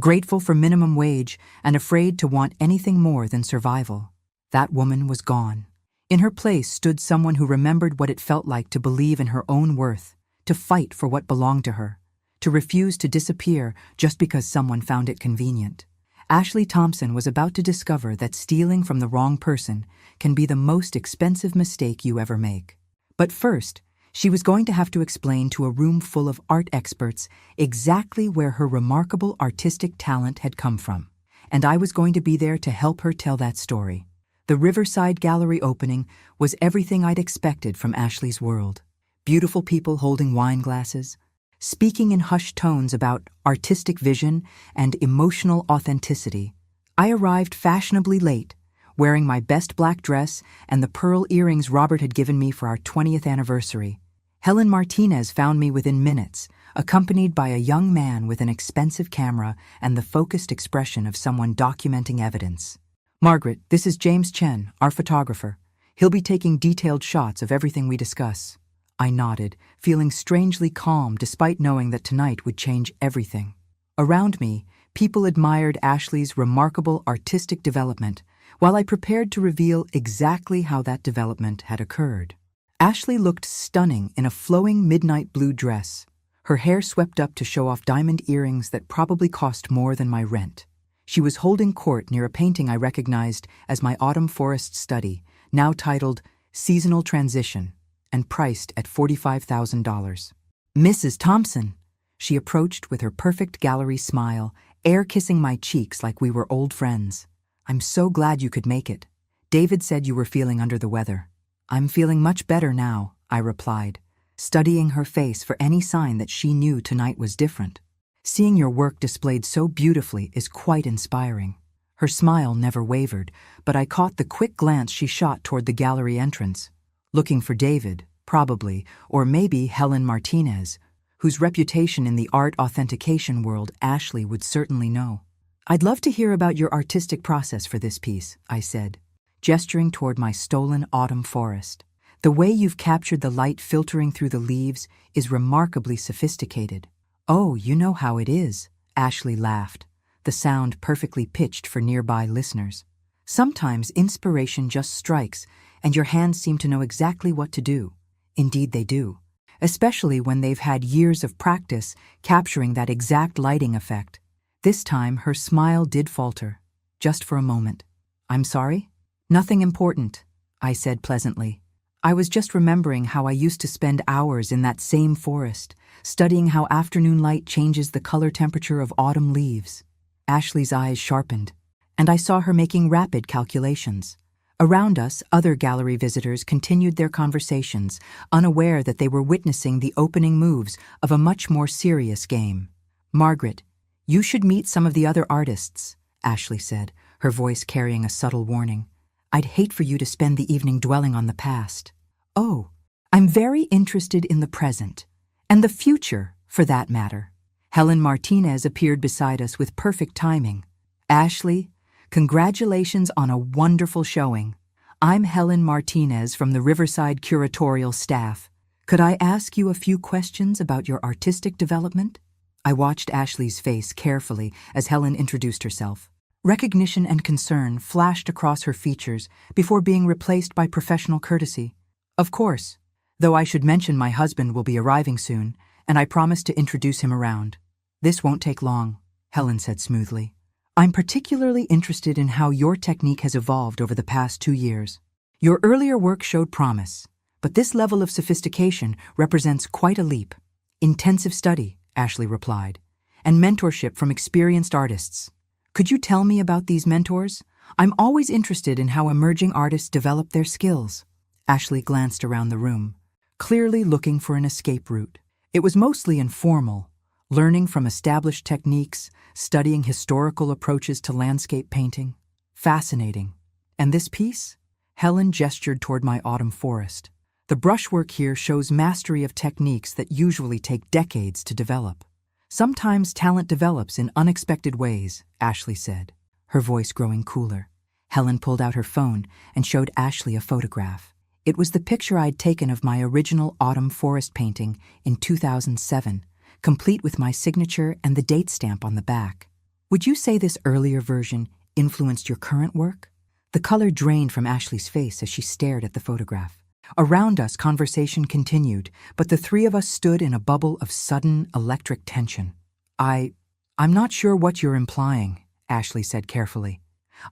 Grateful for minimum wage and afraid to want anything more than survival. That woman was gone. In her place stood someone who remembered what it felt like to believe in her own worth, to fight for what belonged to her, to refuse to disappear just because someone found it convenient. Ashley Thompson was about to discover that stealing from the wrong person can be the most expensive mistake you ever make. But first, she was going to have to explain to a room full of art experts exactly where her remarkable artistic talent had come from. And I was going to be there to help her tell that story. The Riverside Gallery opening was everything I'd expected from Ashley's world. Beautiful people holding wine glasses, speaking in hushed tones about artistic vision and emotional authenticity. I arrived fashionably late, wearing my best black dress and the pearl earrings Robert had given me for our 20th anniversary. Helen Martinez found me within minutes, accompanied by a young man with an expensive camera and the focused expression of someone documenting evidence. Margaret, this is James Chen, our photographer. He'll be taking detailed shots of everything we discuss. I nodded, feeling strangely calm despite knowing that tonight would change everything. Around me, people admired Ashley's remarkable artistic development, while I prepared to reveal exactly how that development had occurred. Ashley looked stunning in a flowing midnight blue dress, her hair swept up to show off diamond earrings that probably cost more than my rent. She was holding court near a painting I recognized as my autumn forest study, now titled Seasonal Transition, and priced at $45,000. Mrs. Thompson, she approached with her perfect gallery smile, air-kissing my cheeks like we were old friends. I'm so glad you could make it. David said you were feeling under the weather. I'm feeling much better now, I replied, studying her face for any sign that she knew tonight was different. Seeing your work displayed so beautifully is quite inspiring. Her smile never wavered, but I caught the quick glance she shot toward the gallery entrance, looking for David, probably, or maybe Helen Martinez, whose reputation in the art authentication world Ashley would certainly know. "I'd love to hear about your artistic process for this piece," I said, gesturing toward my stolen autumn forest. "The way you've captured the light filtering through the leaves is remarkably sophisticated." "Oh, you know how it is," Ashley laughed, the sound perfectly pitched for nearby listeners. "Sometimes inspiration just strikes, and your hands seem to know exactly what to do. Indeed they do, especially when they've had years of practice capturing that exact lighting effect." This time her smile did falter, just for a moment. "I'm sorry?" "Nothing important," I said pleasantly. "I was just remembering how I used to spend hours in that same forest, studying how afternoon light changes the color temperature of autumn leaves." Ashley's eyes sharpened, and I saw her making rapid calculations. Around us, other gallery visitors continued their conversations, unaware that they were witnessing the opening moves of a much more serious game. "Margaret, you should meet some of the other artists," Ashley said, her voice carrying a subtle warning. "I'd hate for you to spend the evening dwelling on the past." "Oh, I'm very interested in the present, and the future, for that matter." Helen Martinez appeared beside us with perfect timing. "Ashley, congratulations on a wonderful showing. I'm Helen Martinez from the Riverside Curatorial staff. Could I ask you a few questions about your artistic development?" I watched Ashley's face carefully as Helen introduced herself. Recognition and concern flashed across her features before being replaced by professional courtesy. "Of course, though I should mention my husband will be arriving soon, and I promised to introduce him around." "This won't take long," Helen said smoothly. "I'm particularly interested in how your technique has evolved over the past 2 years. Your earlier work showed promise, but this level of sophistication represents quite a leap." "Intensive study," Ashley replied, "and mentorship from experienced artists." "Could you tell me about these mentors? I'm always interested in how emerging artists develop their skills." Ashley glanced around the room, clearly looking for an escape route. It was mostly informal, learning from established techniques, studying historical approaches to landscape painting. Fascinating. "And this piece?" Helen gestured toward my autumn forest. "The brushwork here shows mastery of techniques that usually take decades to develop." "Sometimes talent develops in unexpected ways," Ashley said, her voice growing cooler. Helen pulled out her phone and showed Ashley a photograph. It was the picture I'd taken of my original autumn forest painting in 2007, complete with my signature and the date stamp on the back. "Would you say this earlier version influenced your current work?" The color drained from Ashley's face as she stared at the photograph. Around us, conversation continued, but the three of us stood in a bubble of sudden electric tension. I'm not sure what you're implying," Ashley said carefully.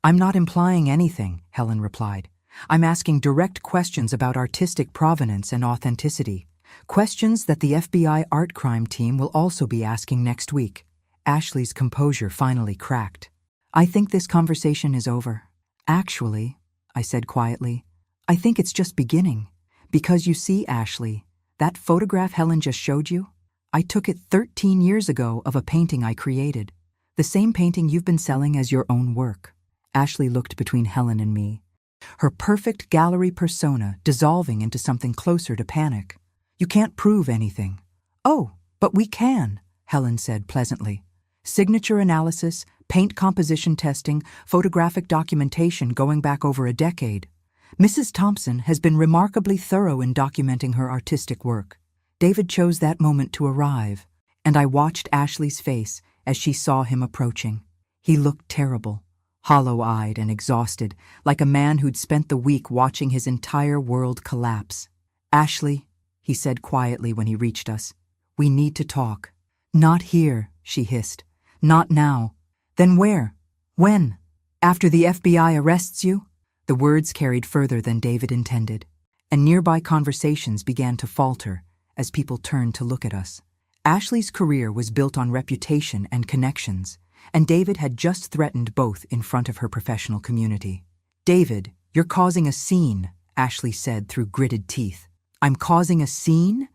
"I'm not implying anything," Helen replied. "I'm asking direct questions about artistic provenance and authenticity. Questions that the FBI art crime team will also be asking next week." Ashley's composure finally cracked. "I think this conversation is over." "Actually," I said quietly, "I think it's just beginning. Because you see, Ashley, that photograph Helen just showed you? I took it 13 years ago of a painting I created. The same painting you've been selling as your own work." Ashley looked between Helen and me, her perfect gallery persona dissolving into something closer to panic. "You can't prove anything." "Oh, but we can," Helen said pleasantly. "Signature analysis, paint composition testing, photographic documentation going back over a decade. Mrs. Thompson has been remarkably thorough in documenting her artistic work. David chose that moment to arrive, and I watched Ashley's face as she saw him approaching. He looked terrible, hollow-eyed and exhausted, like a man who'd spent the week watching his entire world collapse. "Ashley," he said quietly when he reached us, "we need to talk." "Not here," she hissed. "Not now." "Then where? When? After the FBI arrests you?" The words carried further than David intended, and nearby conversations began to falter as people turned to look at us. Ashley's career was built on reputation and connections, and David had just threatened both in front of her professional community. "David, you're causing a scene," Ashley said through gritted teeth. "I'm causing a scene?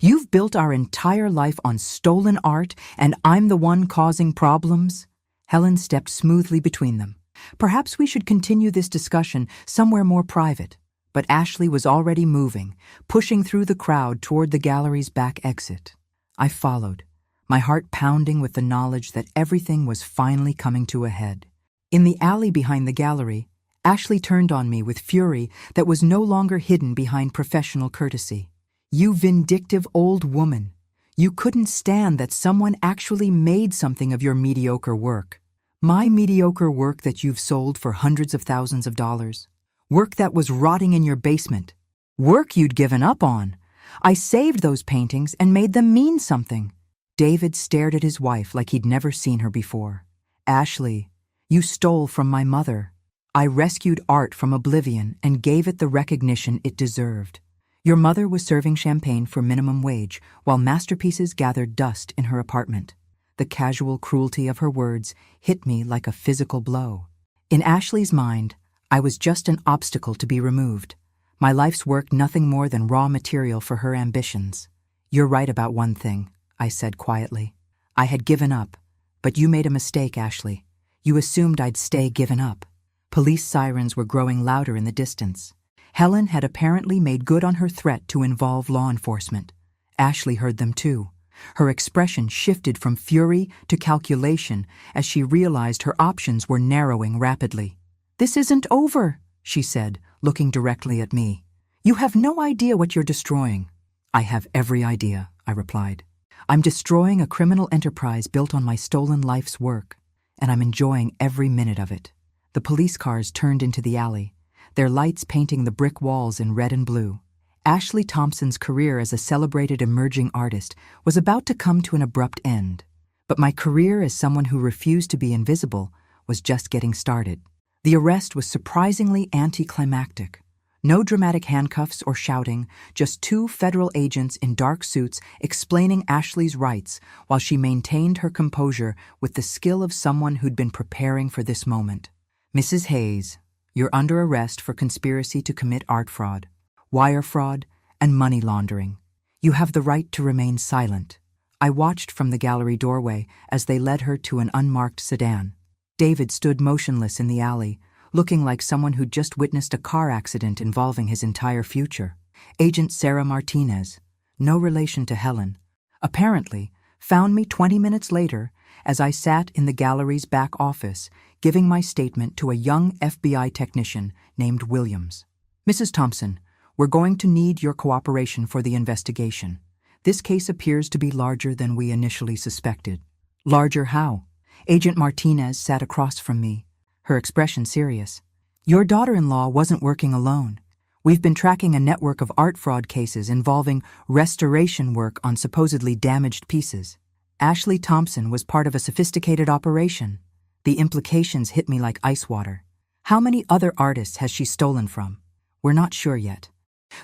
You've built our entire life on stolen art, and I'm the one causing problems?" Helen stepped smoothly between them. "Perhaps we should continue this discussion somewhere more private." But Ashley was already moving, pushing through the crowd toward the gallery's back exit. I followed, my heart pounding with the knowledge that everything was finally coming to a head. In the alley behind the gallery, Ashley turned on me with fury that was no longer hidden behind professional courtesy. "You vindictive old woman. You couldn't stand that someone actually made something of your mediocre work. My mediocre work that you've sold for hundreds of thousands of dollars. Work that was rotting in your basement. Work you'd given up on. I saved those paintings and made them mean something." David stared at his wife like he'd never seen her before. "Ashley, you stole from my mother. I rescued art from oblivion and gave it the recognition it deserved. Your mother was serving champagne for minimum wage while masterpieces gathered dust in her apartment." The casual cruelty of her words hit me like a physical blow. In Ashley's mind, I was just an obstacle to be removed. My life's work nothing more than raw material for her ambitions. "You're right about one thing," I said quietly. "I had given up, but you made a mistake, Ashley. You assumed I'd stay given up." Police sirens were growing louder in the distance. Helen had apparently made good on her threat to involve law enforcement. Ashley heard them too. Her expression shifted from fury to calculation as she realized her options were narrowing rapidly. "This isn't over," she said, looking directly at me. "You have no idea what you're destroying." "I have every idea," I replied. "I'm destroying a criminal enterprise built on my stolen life's work, and I'm enjoying every minute of it." The police cars turned into the alley, their lights painting the brick walls in red and blue. Ashley Thompson's career as a celebrated emerging artist was about to come to an abrupt end, but my career as someone who refused to be invisible was just getting started. The arrest was surprisingly anticlimactic. No dramatic handcuffs or shouting, just two federal agents in dark suits explaining Ashley's rights while she maintained her composure with the skill of someone who'd been preparing for this moment. "Mrs. Hayes, you're under arrest for conspiracy to commit art fraud, wire fraud, and money laundering. You have the right to remain silent." I watched from the gallery doorway as they led her to an unmarked sedan. David stood motionless in the alley, looking like someone who'd just witnessed a car accident involving his entire future. Agent Sarah Martinez, no relation to Helen, apparently found me 20 minutes later as I sat in the gallery's back office, giving my statement to a young FBI technician named Williams. "Mrs. Thompson, we're going to need your cooperation for the investigation. This case appears to be larger than we initially suspected." "Larger how?" Agent Martinez sat across from me, her expression serious. "Your daughter-in-law wasn't working alone. We've been tracking a network of art fraud cases involving restoration work on supposedly damaged pieces. Ashley Thompson was part of a sophisticated operation. The implications hit me like ice water. How many other artists has she stolen from? We're not sure yet.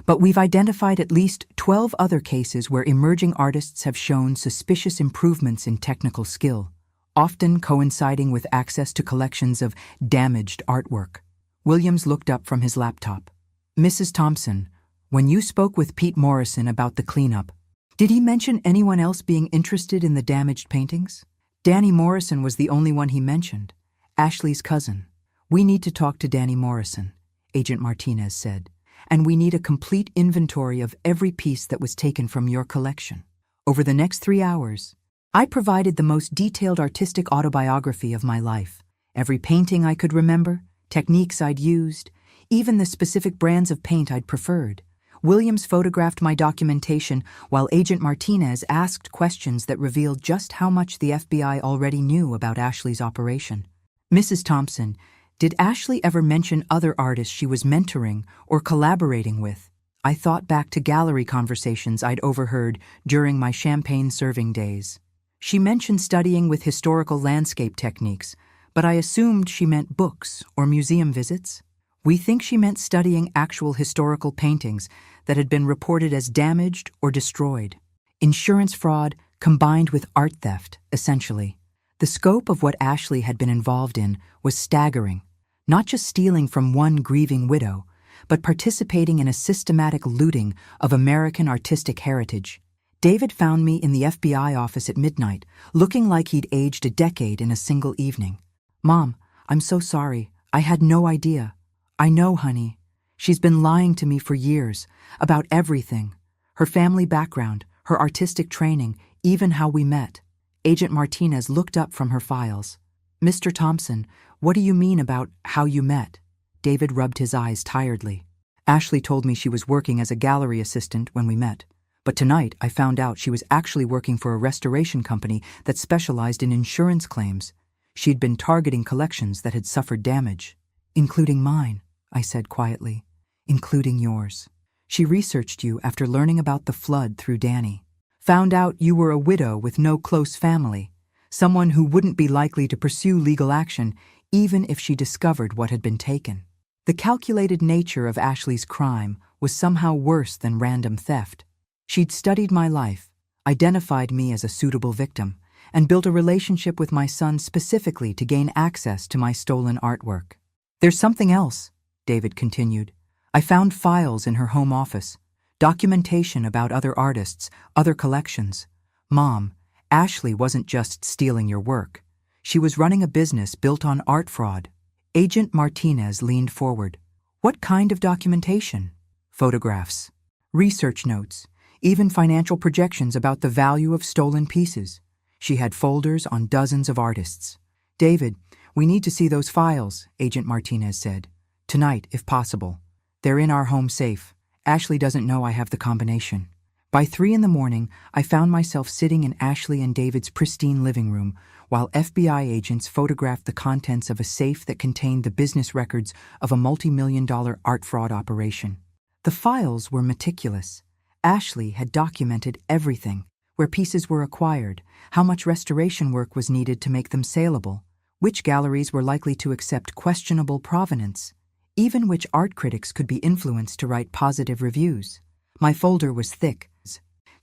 But we've identified at least 12 other cases where emerging artists have shown suspicious improvements in technical skill, often coinciding with access to collections of damaged artwork." Williams looked up from his laptop. "Mrs. Thompson, when you spoke with Pete Morrison about the cleanup, did he mention anyone else being interested in the damaged paintings?" "Danny Morrison was the only one he mentioned, Ashley's cousin." "We need to talk to Danny Morrison," Agent Martinez said, "and we need a complete inventory of every piece that was taken from your collection." Over the next 3 hours, I provided the most detailed artistic autobiography of my life. Every painting I could remember, techniques I'd used, even the specific brands of paint I'd preferred. Williams photographed my documentation while Agent Martinez asked questions that revealed just how much the FBI already knew about Ashley's operation. "Mrs. Thompson, did Ashley ever mention other artists she was mentoring or collaborating with?" I thought back to gallery conversations I'd overheard during my champagne-serving days. She mentioned studying with historical landscape techniques, but I assumed she meant books or museum visits. We think she meant studying actual historical paintings that had been reported as damaged or destroyed. Insurance fraud combined with art theft, essentially. The scope of what Ashley had been involved in was staggering, not just stealing from one grieving widow, but participating in a systematic looting of American artistic heritage. David found me in the FBI office at midnight, looking like he'd aged a decade in a single evening. "Mom, I'm so sorry. I had no idea." "I know, honey. She's been lying to me for years, about everything. Her family background, her artistic training, even how we met. Agent Martinez looked up from her files. Mr. Thompson, what do you mean about how you met? David rubbed his eyes tiredly. Ashley told me she was working as a gallery assistant when we met. But tonight I found out she was actually working for a restoration company that specialized in insurance claims. She'd been targeting collections that had suffered damage. Including mine, I said quietly. Including yours. She researched you after learning about the flood through Danny. Found out you were a widow with no close family, someone who wouldn't be likely to pursue legal action even if she discovered what had been taken. The calculated nature of Ashley's crime was somehow worse than random theft. She'd studied my life, identified me as a suitable victim, and built a relationship with my son specifically to gain access to my stolen artwork. There's something else, David continued. I found files in her home office, documentation about other artists, other collections. Mom, Ashley wasn't just stealing your work. She was running a business built on art fraud. Agent Martinez leaned forward. What kind of documentation? Photographs, research notes, even financial projections about the value of stolen pieces. She had folders on dozens of artists. David, we need to see those files, Agent Martinez said. Tonight, if possible. They're in our home safe. Ashley doesn't know I have the combination. By 3 a.m, I found myself sitting in Ashley and David's pristine living room while FBI agents photographed the contents of a safe that contained the business records of a multi-million-dollar art fraud operation. The files were meticulous. Ashley had documented everything, where pieces were acquired, how much restoration work was needed to make them saleable, which galleries were likely to accept questionable provenance, even which art critics could be influenced to write positive reviews. My folder was thick,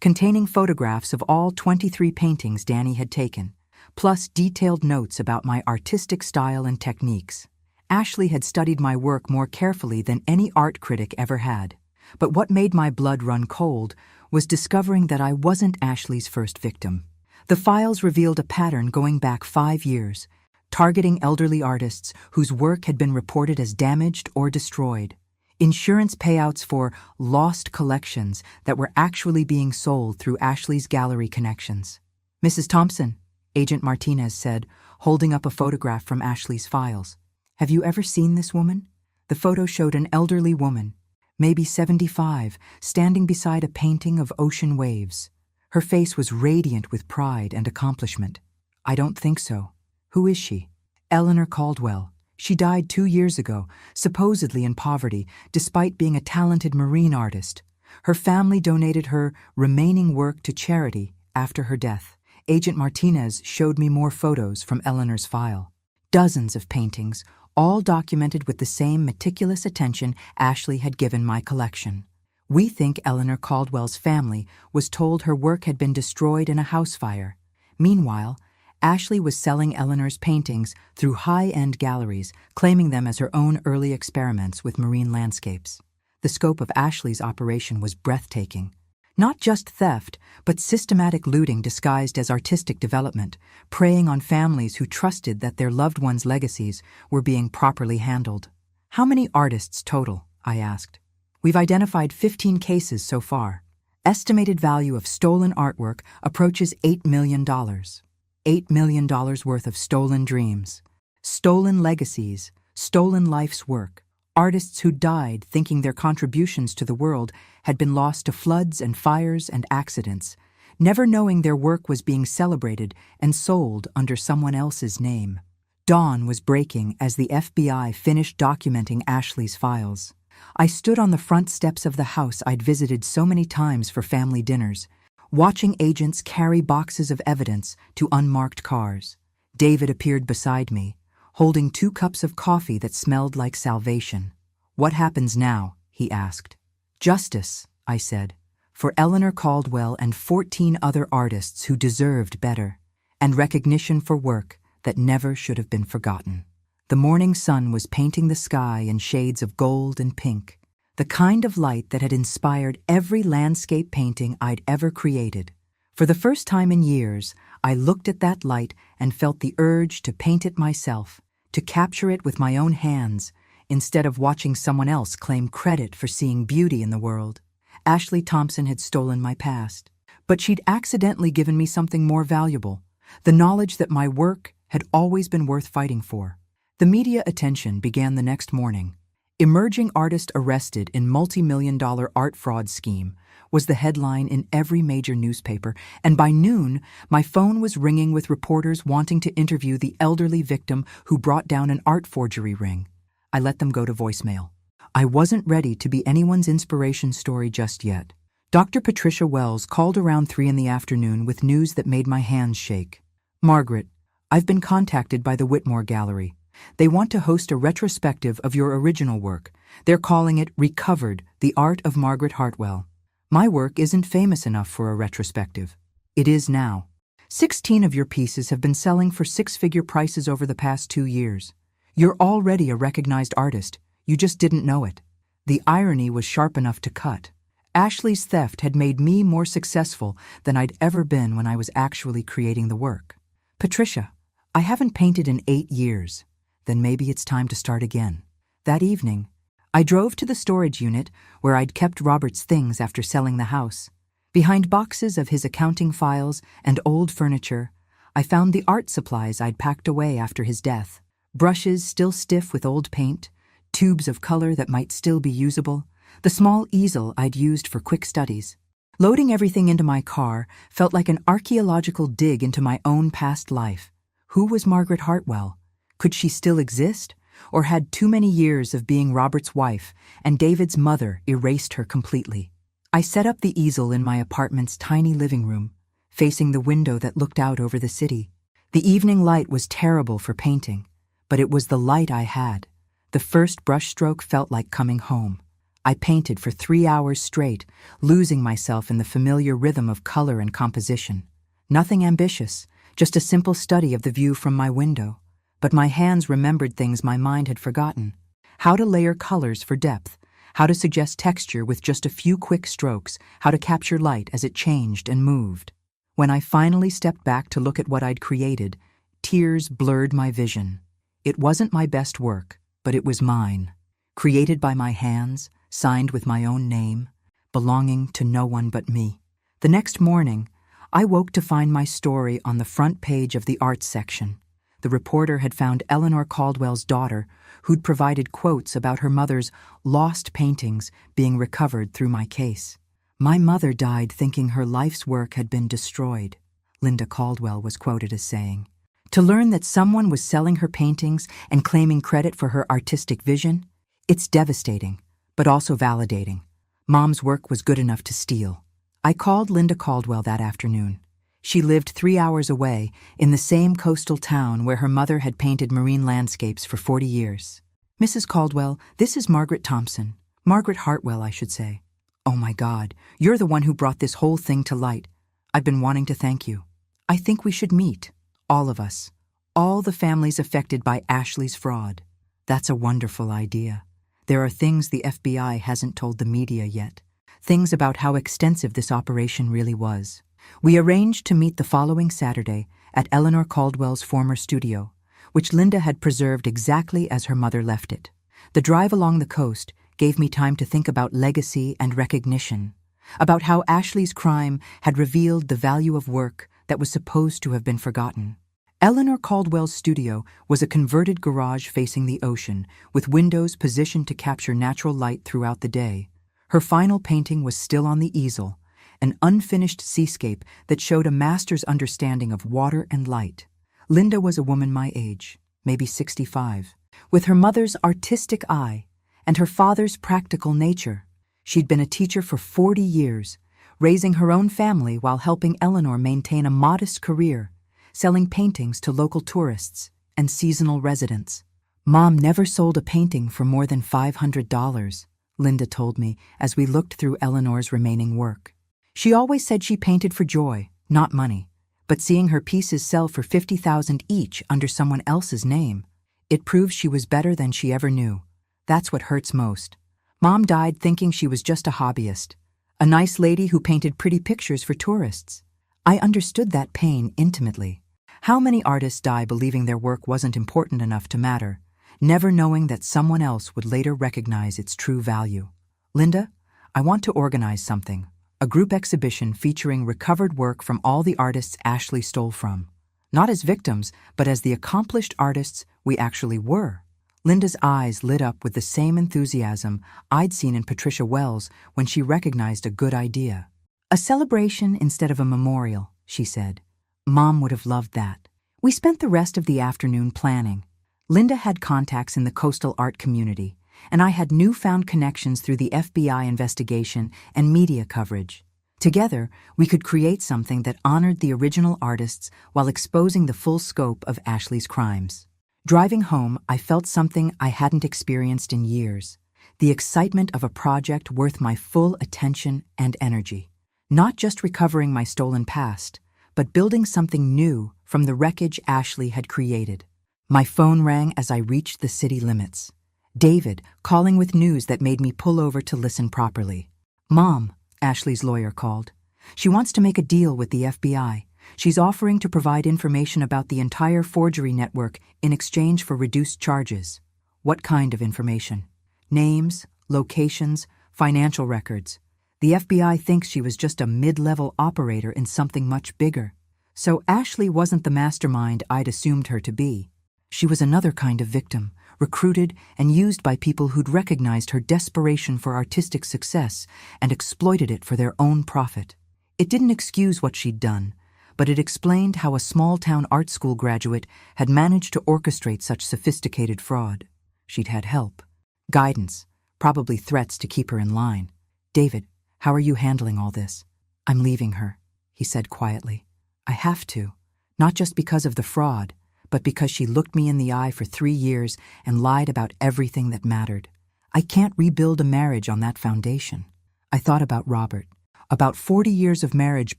containing photographs of all 23 paintings Danny had taken, plus detailed notes about my artistic style and techniques. Ashley had studied my work more carefully than any art critic ever had. But what made my blood run cold was discovering that I wasn't Ashley's first victim. The files revealed a pattern going back 5 years, targeting elderly artists whose work had been reported as damaged or destroyed. Insurance payouts for lost collections that were actually being sold through Ashley's gallery connections. Mrs. Thompson, Agent Martinez said, holding up a photograph from Ashley's files. Have you ever seen this woman? The photo showed an elderly woman, maybe 75, standing beside a painting of ocean waves. Her face was radiant with pride and accomplishment. I don't think so. Who is she? Eleanor Caldwell. She died 2 years ago, supposedly in poverty, despite being a talented marine artist. Her family donated her remaining work to charity after her death. Agent Martinez showed me more photos from Eleanor's file. Dozens of paintings, all documented with the same meticulous attention Ashley had given my collection. We think Eleanor Caldwell's family was told her work had been destroyed in a house fire. Meanwhile, Ashley was selling Eleanor's paintings through high-end galleries, claiming them as her own early experiments with marine landscapes. The scope of Ashley's operation was breathtaking. Not just theft, but systematic looting disguised as artistic development, preying on families who trusted that their loved ones' legacies were being properly handled. How many artists total? I asked. We've identified 15 cases so far. Estimated value of stolen artwork approaches $8 million. $8 million worth of stolen dreams, stolen legacies, stolen life's work. Artists who died thinking their contributions to the world had been lost to floods and fires and accidents, never knowing their work was being celebrated and sold under someone else's name. Dawn was breaking as the FBI finished documenting Ashley's files. I stood on the front steps of the house I'd visited so many times for family dinners, watching agents carry boxes of evidence to unmarked cars. David appeared beside me, holding 2 cups of coffee that smelled like salvation. What happens now? He asked. Justice, I said, for Eleanor Caldwell and 14 other artists who deserved better, and recognition for work that never should have been forgotten. The morning sun was painting the sky in shades of gold and pink, the kind of light that had inspired every landscape painting I'd ever created. For the first time in years, I looked at that light and felt the urge to paint it myself, to capture it with my own hands, instead of watching someone else claim credit for seeing beauty in the world. Ashley Thompson had stolen my past, But she'd accidentally given me something more valuable, the knowledge that my work had always been worth fighting for. The media attention began the next morning. "Emerging artist arrested in multi-million-dollar art fraud scheme" was the headline in every major newspaper, and by noon, my phone was ringing with reporters wanting to interview the elderly victim who brought down an art forgery ring. I let them go to voicemail. I wasn't ready to be anyone's inspiration story just yet. Dr. Patricia Wells called around 3 in the afternoon with news that made my hands shake. "Margaret, I've been contacted by the Whitmore Gallery. They want to host a retrospective of your original work. They're calling it Recovered, the Art of Margaret Hartwell. My work isn't famous enough for a retrospective. It is now. 16 of your pieces have been selling for 6-figure prices over the past 2 years. You're already a recognized artist. You just didn't know it." The irony was sharp enough to cut. Ashley's theft had made me more successful than I'd ever been when I was actually creating the work. "Patricia, I haven't painted in 8 years. Then maybe it's time to start again." That evening, I drove to the storage unit where I'd kept Robert's things after selling the house. Behind boxes of his accounting files and old furniture, I found the art supplies I'd packed away after his death. Brushes still stiff with old paint, tubes of color that might still be usable, the small easel I'd used for quick studies. Loading everything into my car felt like an archaeological dig into my own past life. Who was Margaret Hartwell? Could she still exist? Or had too many years of being Robert's wife and David's mother erased her completely? I set up the easel in my apartment's tiny living room, facing the window that looked out over the city. The evening light was terrible for painting, but it was the light I had. The first brushstroke felt like coming home. I painted for 3 hours straight, losing myself in the familiar rhythm of color and composition. Nothing ambitious, just a simple study of the view from my window. But my hands remembered things my mind had forgotten. How to layer colors for depth, how to suggest texture with just a few quick strokes, how to capture light as it changed and moved. When I finally stepped back to look at what I'd created, tears blurred my vision. It wasn't my best work, but it was mine. Created by my hands, signed with my own name, belonging to no one but me. The next morning, I woke to find my story on the front page of the arts section. The reporter had found Eleanor Caldwell's daughter, who'd provided quotes about her mother's lost paintings being recovered through my case. "My mother died thinking her life's work had been destroyed," Linda Caldwell was quoted as saying. To learn that someone was selling her paintings and claiming credit for her artistic vision, it's devastating, but also validating. Mom's work was good enough to steal. I called Linda Caldwell that afternoon. She lived 3 hours away in the same coastal town where her mother had painted marine landscapes for 40 years. "Mrs. Caldwell, this is Margaret Thompson. Margaret Hartwell, I should say." "Oh my God, you're the one who brought this whole thing to light. I've been wanting to thank you. I think we should meet. All of us. All the families affected by Ashley's fraud." "That's a wonderful idea. There are things the FBI hasn't told the media yet. Things about how extensive this operation really was." We arranged to meet the following Saturday at Eleanor Caldwell's former studio, which Linda had preserved exactly as her mother left it. The drive along the coast gave me time to think about legacy and recognition, about how Ashley's crime had revealed the value of work that was supposed to have been forgotten. Eleanor Caldwell's studio was a converted garage facing the ocean, with windows positioned to capture natural light throughout the day. Her final painting was still on the easel, an unfinished seascape that showed a master's understanding of water and light. Linda was a woman my age, maybe 65, with her mother's artistic eye and her father's practical nature. She'd been a teacher for 40 years, raising her own family while helping Eleanor maintain a modest career, selling paintings to local tourists and seasonal residents. "Mom never sold a painting for more than $500, Linda told me as we looked through Eleanor's remaining work. "She always said she painted for joy, not money, but seeing her pieces sell for $50,000 each under someone else's name, it proves she was better than she ever knew. That's what hurts most. Mom died thinking she was just a hobbyist, a nice lady who painted pretty pictures for tourists. I understood that pain intimately. How many artists die believing their work wasn't important enough to matter, never knowing that someone else would later recognize its true value? Linda, I want to organize something, a group exhibition featuring recovered work from all the artists Ashley stole from. Not as victims, but as the accomplished artists we actually were. Linda's eyes lit up with the same enthusiasm I'd seen in Patricia Wells when she recognized a good idea. A celebration instead of a memorial, she said. Mom would have loved that. We spent the rest of the afternoon planning. Linda had contacts in the coastal art community, and I had newfound connections through the FBI investigation and media coverage. Together, we could create something that honored the original artists while exposing the full scope of Ashley's crimes. Driving home, I felt something I hadn't experienced in years, the excitement of a project worth my full attention and energy. Not just recovering my stolen past, but building something new from the wreckage Ashley had created. My phone rang as I reached the city limits. David, calling with news that made me pull over to listen properly. Mom, Ashley's lawyer called. She wants to make a deal with the FBI. She's offering to provide information about the entire forgery network in exchange for reduced charges. What kind of information? Names, locations, financial records. The FBI thinks she was just a mid-level operator in something much bigger. So Ashley wasn't the mastermind I'd assumed her to be. She was another kind of victim, recruited and used by people who'd recognized her desperation for artistic success and exploited it for their own profit. It didn't excuse what she'd done, but it explained how a small-town art school graduate had managed to orchestrate such sophisticated fraud. She'd had help, guidance, probably threats to keep her in line. David, how are you handling all this? I'm leaving her, he said quietly. I have to, not just because of the fraud, but because she looked me in the eye for 3 years and lied about everything that mattered. I can't rebuild a marriage on that foundation. I thought about Robert, about 40 years of marriage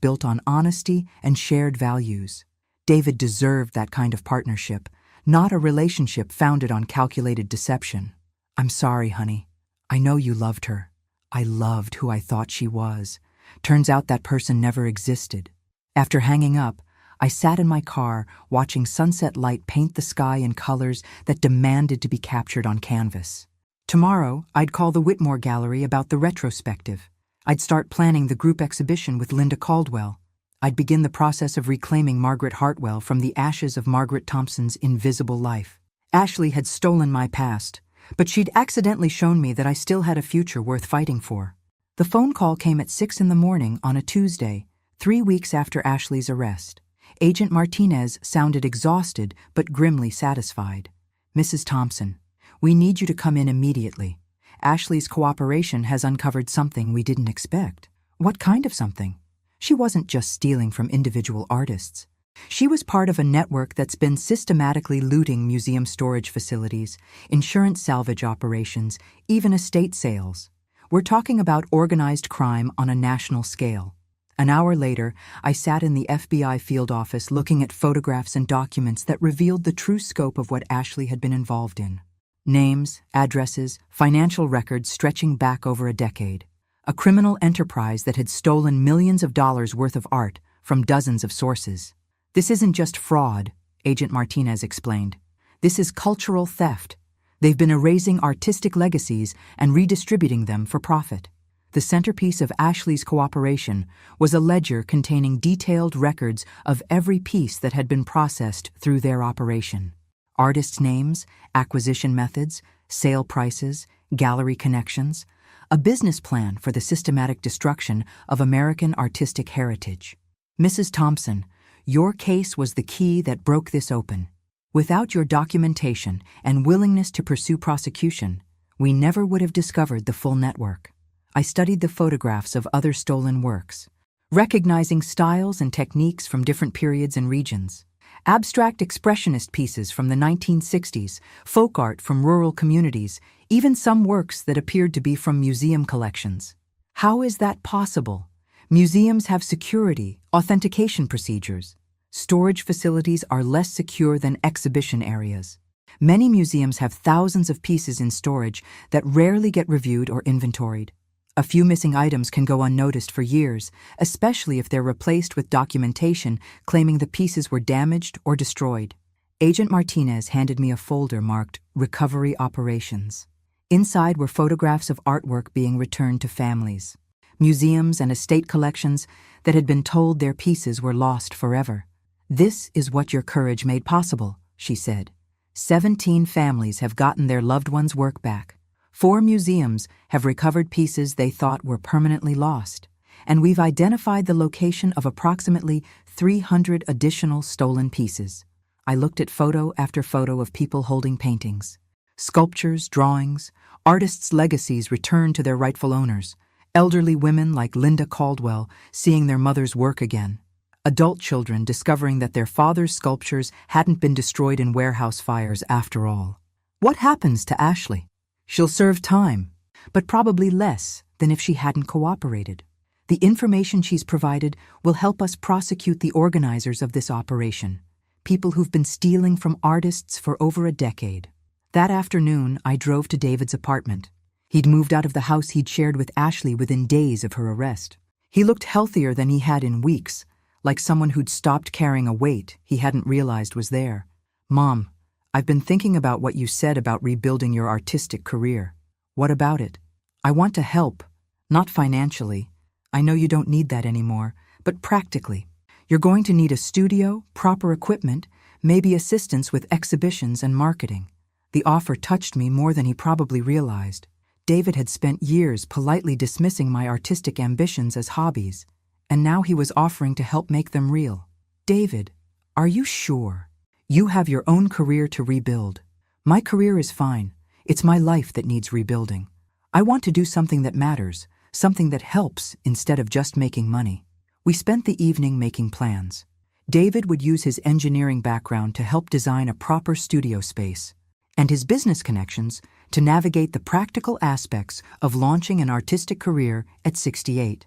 built on honesty and shared values. David deserved that kind of partnership, not a relationship founded on calculated deception. I'm sorry, honey. I know you loved her. I loved who I thought she was. Turns out that person never existed. After hanging up, I sat in my car watching sunset light paint the sky in colors that demanded to be captured on canvas. Tomorrow, I'd call the Whitmore Gallery about the retrospective. I'd start planning the group exhibition with Linda Caldwell. I'd begin the process of reclaiming Margaret Hartwell from the ashes of Margaret Thompson's invisible life. Ashley had stolen my past, but she'd accidentally shown me that I still had a future worth fighting for. The phone call came at 6 a.m. on a Tuesday, 3 weeks after Ashley's arrest. Agent Martinez sounded exhausted but grimly satisfied. Mrs. Thompson, we need you to come in immediately. Ashley's cooperation has uncovered something we didn't expect. What kind of something? She wasn't just stealing from individual artists. She was part of a network that's been systematically looting museum storage facilities, insurance salvage operations, even estate sales. We're talking about organized crime on a national scale. An hour later, I sat in the FBI field office looking at photographs and documents that revealed the true scope of what Ashley had been involved in. Names, addresses, financial records stretching back over a decade. A criminal enterprise that had stolen millions of dollars worth of art from dozens of sources. This isn't just fraud, Agent Martinez explained. This is cultural theft. They've been erasing artistic legacies and redistributing them for profit. The centerpiece of Ashley's cooperation was a ledger containing detailed records of every piece that had been processed through their operation. Artists' names, acquisition methods, sale prices, gallery connections, a business plan for the systematic destruction of American artistic heritage. Mrs. Thompson, your case was the key that broke this open. Without your documentation and willingness to pursue prosecution, we never would have discovered the full network. I studied the photographs of other stolen works, recognizing styles and techniques from different periods and regions. Abstract expressionist pieces from the 1960s, folk art from rural communities, even some works that appeared to be from museum collections. How is that possible? Museums have security, authentication procedures. Storage facilities are less secure than exhibition areas. Many museums have thousands of pieces in storage that rarely get reviewed or inventoried. A few missing items can go unnoticed for years, especially if they're replaced with documentation claiming the pieces were damaged or destroyed. Agent Martinez handed me a folder marked Recovery Operations. Inside were photographs of artwork being returned to families. museums and estate collections that had been told their pieces were lost forever. "This is what your courage made possible," she said. 17 families have gotten their loved ones' work back. 4 museums have recovered pieces they thought were permanently lost. And we've identified the location of approximately 300 additional stolen pieces. I looked at photo after photo of people holding paintings. Sculptures, drawings, artists' legacies returned to their rightful owners. Elderly women like Linda Caldwell seeing their mother's work again. Adult children discovering that their father's sculptures hadn't been destroyed in warehouse fires after all. What happens to Ashley? She'll serve time, but probably less than if she hadn't cooperated. The information she's provided will help us prosecute the organizers of this operation, people who've been stealing from artists for over a decade. That afternoon, I drove to David's apartment. He'd moved out of the house he'd shared with Ashley within days of her arrest. He looked healthier than he had in weeks, like someone who'd stopped carrying a weight he hadn't realized was there. "Mom, I've been thinking about what you said about rebuilding your artistic career. What about it? I want to help, not financially. I know you don't need that anymore, but practically. You're going to need a studio, proper equipment, maybe assistance with exhibitions and marketing." The offer touched me more than he probably realized. David had spent years politely dismissing my artistic ambitions as hobbies, and now he was offering to help make them real. "David, are you sure? You have your own career to rebuild. My career is fine. It's my life that needs rebuilding. I want to do something that matters, something that helps instead of just making money." We spent the evening making plans. David would use his engineering background to help design a proper studio space, and his business connections to navigate the practical aspects of launching an artistic career at 68.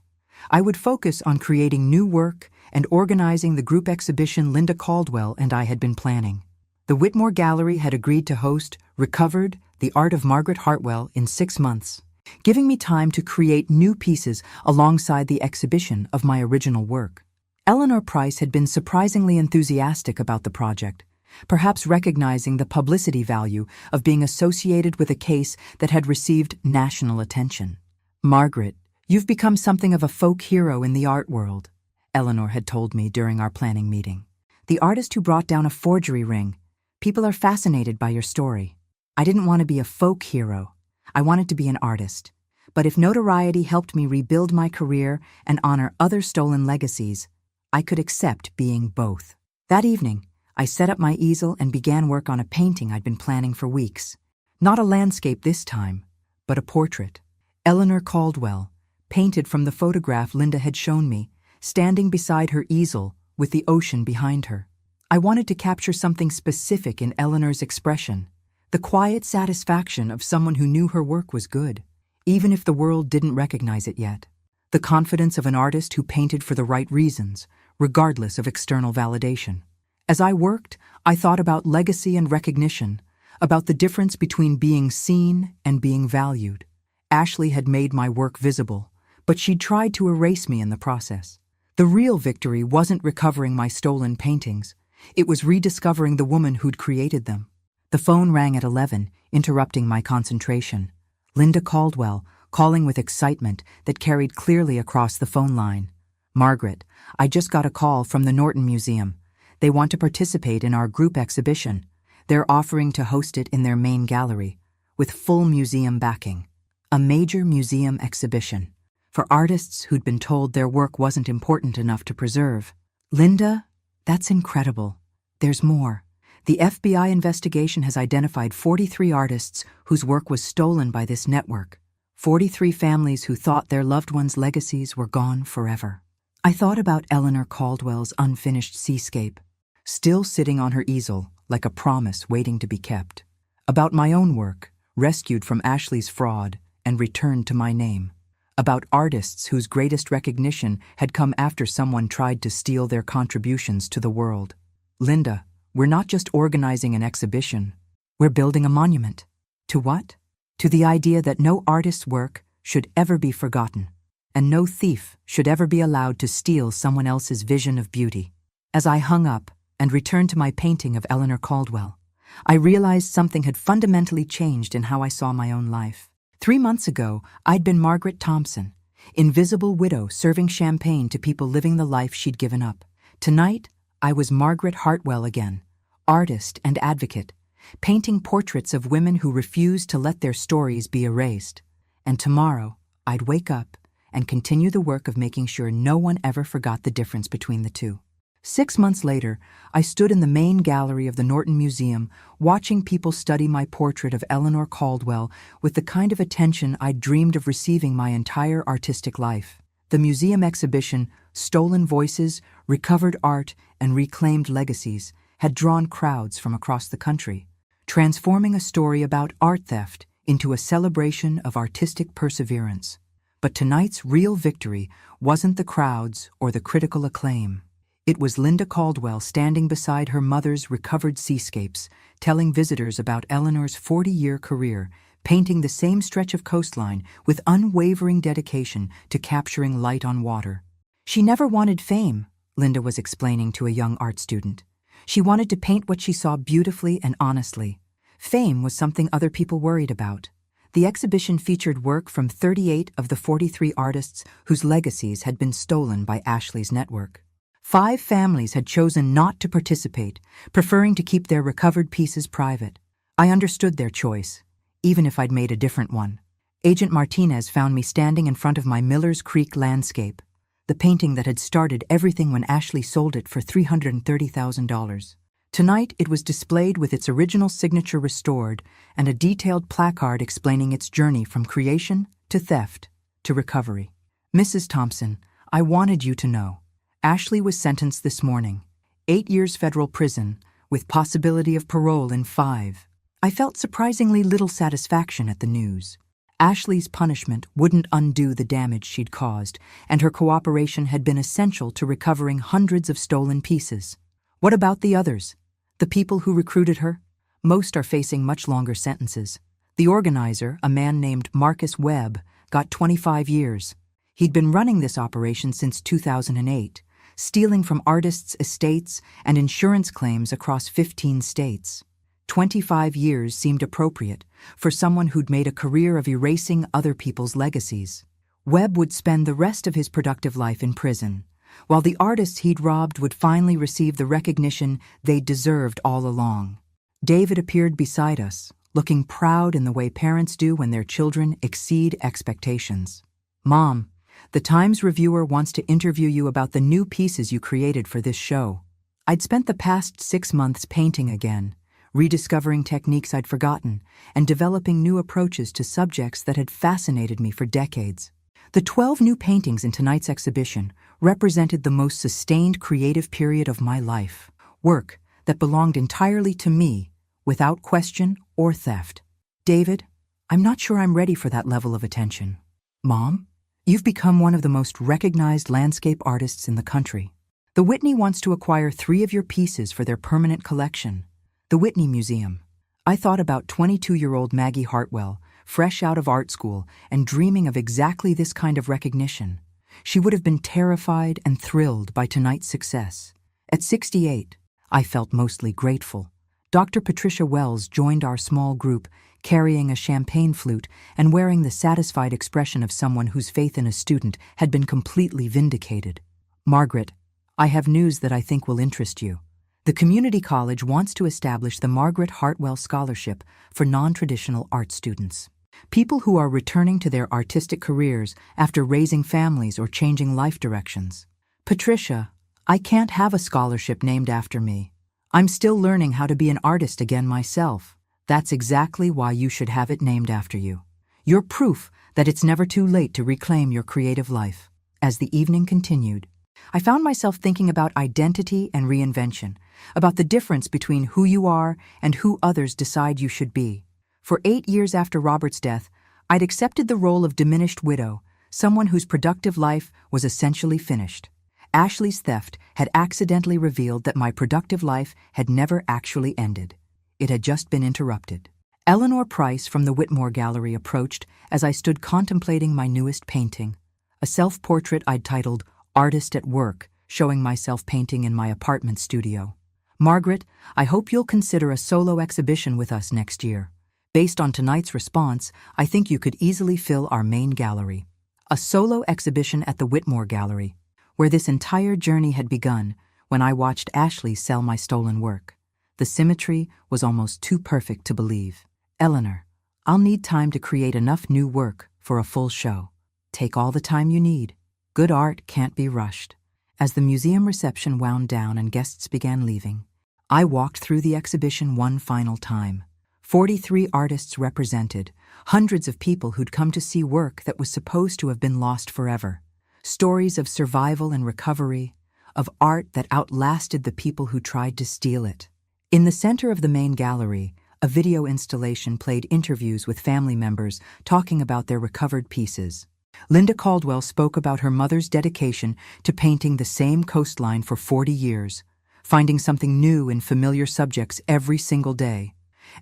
I would focus on creating new work and organizing the group exhibition Linda Caldwell and I had been planning. The Whitmore Gallery had agreed to host Recovered, The Art of Margaret Hartwell in 6 months, giving me time to create new pieces alongside the exhibition of my original work. Eleanor Price had been surprisingly enthusiastic about the project, perhaps recognizing the publicity value of being associated with a case that had received national attention. "Margaret, you've become something of a folk hero in the art world," Eleanor had told me during our planning meeting. "The artist who brought down a forgery ring. People are fascinated by your story. I didn't want to be a folk hero. I wanted to be an artist. But if notoriety helped me rebuild my career and honor other stolen legacies, I could accept being both." That evening, I set up my easel and began work on a painting I'd been planning for weeks. Not a landscape this time, but a portrait. Eleanor Caldwell, painted from the photograph Linda had shown me, standing beside her easel with the ocean behind her. I wanted to capture something specific in Eleanor's expression, the quiet satisfaction of someone who knew her work was good, even if the world didn't recognize it yet. The confidence of an artist who painted for the right reasons, regardless of external validation. As I worked, I thought about legacy and recognition, about the difference between being seen and being valued. Ashley had made my work visible, but she'd tried to erase me in the process. The real victory wasn't recovering my stolen paintings. It was rediscovering the woman who'd created them. The phone rang at 11, interrupting my concentration. Linda Caldwell, calling with excitement that carried clearly across the phone line. "Margaret, I just got a call from the Norton Museum. They want to participate in our group exhibition. They're offering to host it in their main gallery, with full museum backing. A major museum exhibition for artists who'd been told their work wasn't important enough to preserve." "Linda, that's incredible. There's more. The FBI investigation has identified 43 artists whose work was stolen by this network. 43 families who thought their loved ones' legacies were gone forever." I thought about Eleanor Caldwell's unfinished seascape, still sitting on her easel like a promise waiting to be kept. About my own work, rescued from Ashley's fraud and returned to my name. About artists whose greatest recognition had come after someone tried to steal their contributions to the world. "Linda, we're not just organizing an exhibition. We're building a monument." To what? To the idea that no artist's work should ever be forgotten, and no thief should ever be allowed to steal someone else's vision of beauty. As I hung up and returned to my painting of Eleanor Caldwell, I realized something had fundamentally changed in how I saw my own life. 3 months ago, I'd been Margaret Thompson, invisible widow serving champagne to people living the life she'd given up. Tonight, I was Margaret Hartwell again, artist and advocate, painting portraits of women who refused to let their stories be erased. And tomorrow, I'd wake up and continue the work of making sure no one ever forgot the difference between the two. 6 months later, I stood in the main gallery of the Norton Museum, watching people study my portrait of Eleanor Caldwell with the kind of attention I'd dreamed of receiving my entire artistic life. The museum exhibition, Stolen Voices, Recovered Art, and Reclaimed Legacies, had drawn crowds from across the country, transforming a story about art theft into a celebration of artistic perseverance. But tonight's real victory wasn't the crowds or the critical acclaim. It was Linda Caldwell standing beside her mother's recovered seascapes, telling visitors about Eleanor's 40-year career, painting the same stretch of coastline with unwavering dedication to capturing light on water. She never wanted fame, Linda was explaining to a young art student. She wanted to paint what she saw beautifully and honestly. Fame was something other people worried about. The exhibition featured work from 38 of the 43 artists whose legacies had been stolen by Ashley's network. 5 families had chosen not to participate, preferring to keep their recovered pieces private. I understood their choice, even if I'd made a different one. Agent Martinez found me standing in front of my Miller's Creek landscape, the painting that had started everything when Ashley sold it for $330,000. Tonight, it was displayed with its original signature restored and a detailed placard explaining its journey from creation to theft to recovery. Mrs. Thompson, I wanted you to know. Ashley was sentenced this morning, 8 years federal prison, with possibility of parole in 5. I felt surprisingly little satisfaction at the news. Ashley's punishment wouldn't undo the damage she'd caused, and her cooperation had been essential to recovering hundreds of stolen pieces. What about the others? The people who recruited her? Most are facing much longer sentences. The organizer, a man named Marcus Webb, got 25 years. He'd been running this operation since 2008, stealing from artists' estates and insurance claims across 15 states. 25 years seemed appropriate for someone who'd made a career of erasing other people's legacies. Webb would spend the rest of his productive life in prison, while the artists he'd robbed would finally receive the recognition they'd deserved all along. David appeared beside us, looking proud in the way parents do when their children exceed expectations. Mom, the Times reviewer wants to interview you about the new pieces you created for this show. I'd spent the past 6 months painting again, rediscovering techniques I'd forgotten, and developing new approaches to subjects that had fascinated me for decades. The 12 new paintings in tonight's exhibition represented the most sustained creative period of my life, work that belonged entirely to me, without question or theft. David, I'm not sure I'm ready for that level of attention. Mom, you've become one of the most recognized landscape artists in the country. The Whitney wants to acquire 3 of your pieces for their permanent collection. The Whitney Museum. I thought about 22-year-old Maggie Hartwell, fresh out of art school and dreaming of exactly this kind of recognition. She would have been terrified and thrilled by tonight's success. At 68, I felt mostly grateful. Dr. Patricia Wells joined our small group, carrying a champagne flute and wearing the satisfied expression of someone whose faith in a student had been completely vindicated. Margaret, I have news that I think will interest you. The community college wants to establish the Margaret Hartwell Scholarship for non-traditional art students. People who are returning to their artistic careers after raising families or changing life directions. Patricia, I can't have a scholarship named after me. I'm still learning how to be an artist again myself. That's exactly why you should have it named after you. You're proof that it's never too late to reclaim your creative life. As the evening continued, I found myself thinking about identity and reinvention, about the difference between who you are and who others decide you should be. For 8 years after Robert's death, I'd accepted the role of diminished widow, someone whose productive life was essentially finished. Ashley's theft had accidentally revealed that my productive life had never actually ended. It had just been interrupted. Eleanor Price from the Whitmore Gallery approached as I stood contemplating my newest painting, a self-portrait I'd titled Artist at Work, showing myself painting in my apartment studio. Margaret, I hope you'll consider a solo exhibition with us next year. Based on tonight's response, I think you could easily fill our main gallery. a solo exhibition at the Whitmore Gallery, where this entire journey had begun when I watched Ashley sell my stolen work. The symmetry was almost too perfect to believe. Eleanor, I'll need time to create enough new work for a full show. Take all the time you need. Good art can't be rushed. As the museum reception wound down and guests began leaving, I walked through the exhibition one final time. 43 artists represented, hundreds of people who'd come to see work that was supposed to have been lost forever. Stories of survival and recovery, of art that outlasted the people who tried to steal it. In the center of the main gallery, a video installation played interviews with family members talking about their recovered pieces. Linda Caldwell spoke about her mother's dedication to painting the same coastline for 40 years, finding something new in familiar subjects every single day.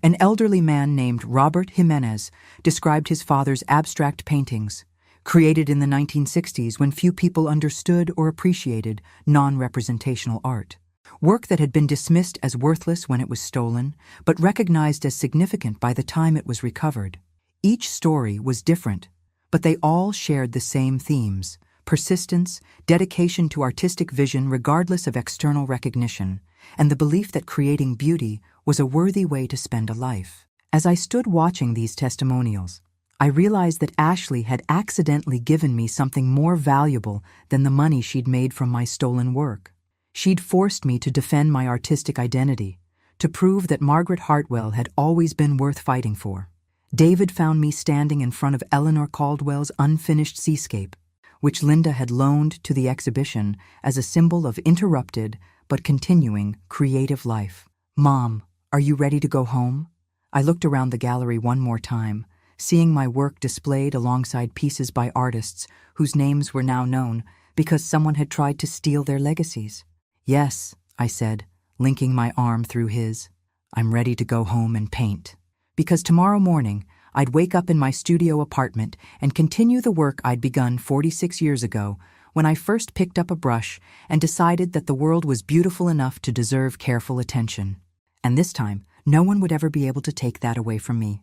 An elderly man named Robert Jimenez described his father's abstract paintings, created in the 1960s when few people understood or appreciated non-representational art. Work that had been dismissed as worthless when it was stolen, but recognized as significant by the time it was recovered. Each story was different, but they all shared the same themes: persistence, dedication to artistic vision regardless of external recognition, and the belief that creating beauty was a worthy way to spend a life. As I stood watching these testimonials, I realized that Ashley had accidentally given me something more valuable than the money she'd made from my stolen work. She'd forced me to defend my artistic identity, to prove that Margaret Hartwell had always been worth fighting for. David found me standing in front of Eleanor Caldwell's unfinished seascape, which Linda had loaned to the exhibition as a symbol of interrupted but continuing creative life. "Mom, are you ready to go home?" I looked around the gallery one more time, seeing my work displayed alongside pieces by artists whose names were now known because someone had tried to steal their legacies. "Yes," I said, linking my arm through his. "I'm ready to go home and paint." Because tomorrow morning, I'd wake up in my studio apartment and continue the work I'd begun 46 years ago when I first picked up a brush and decided that the world was beautiful enough to deserve careful attention. And this time, no one would ever be able to take that away from me.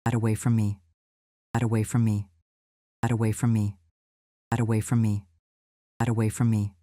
That away from me. That away from me. That away from me. That away from me. That away from me.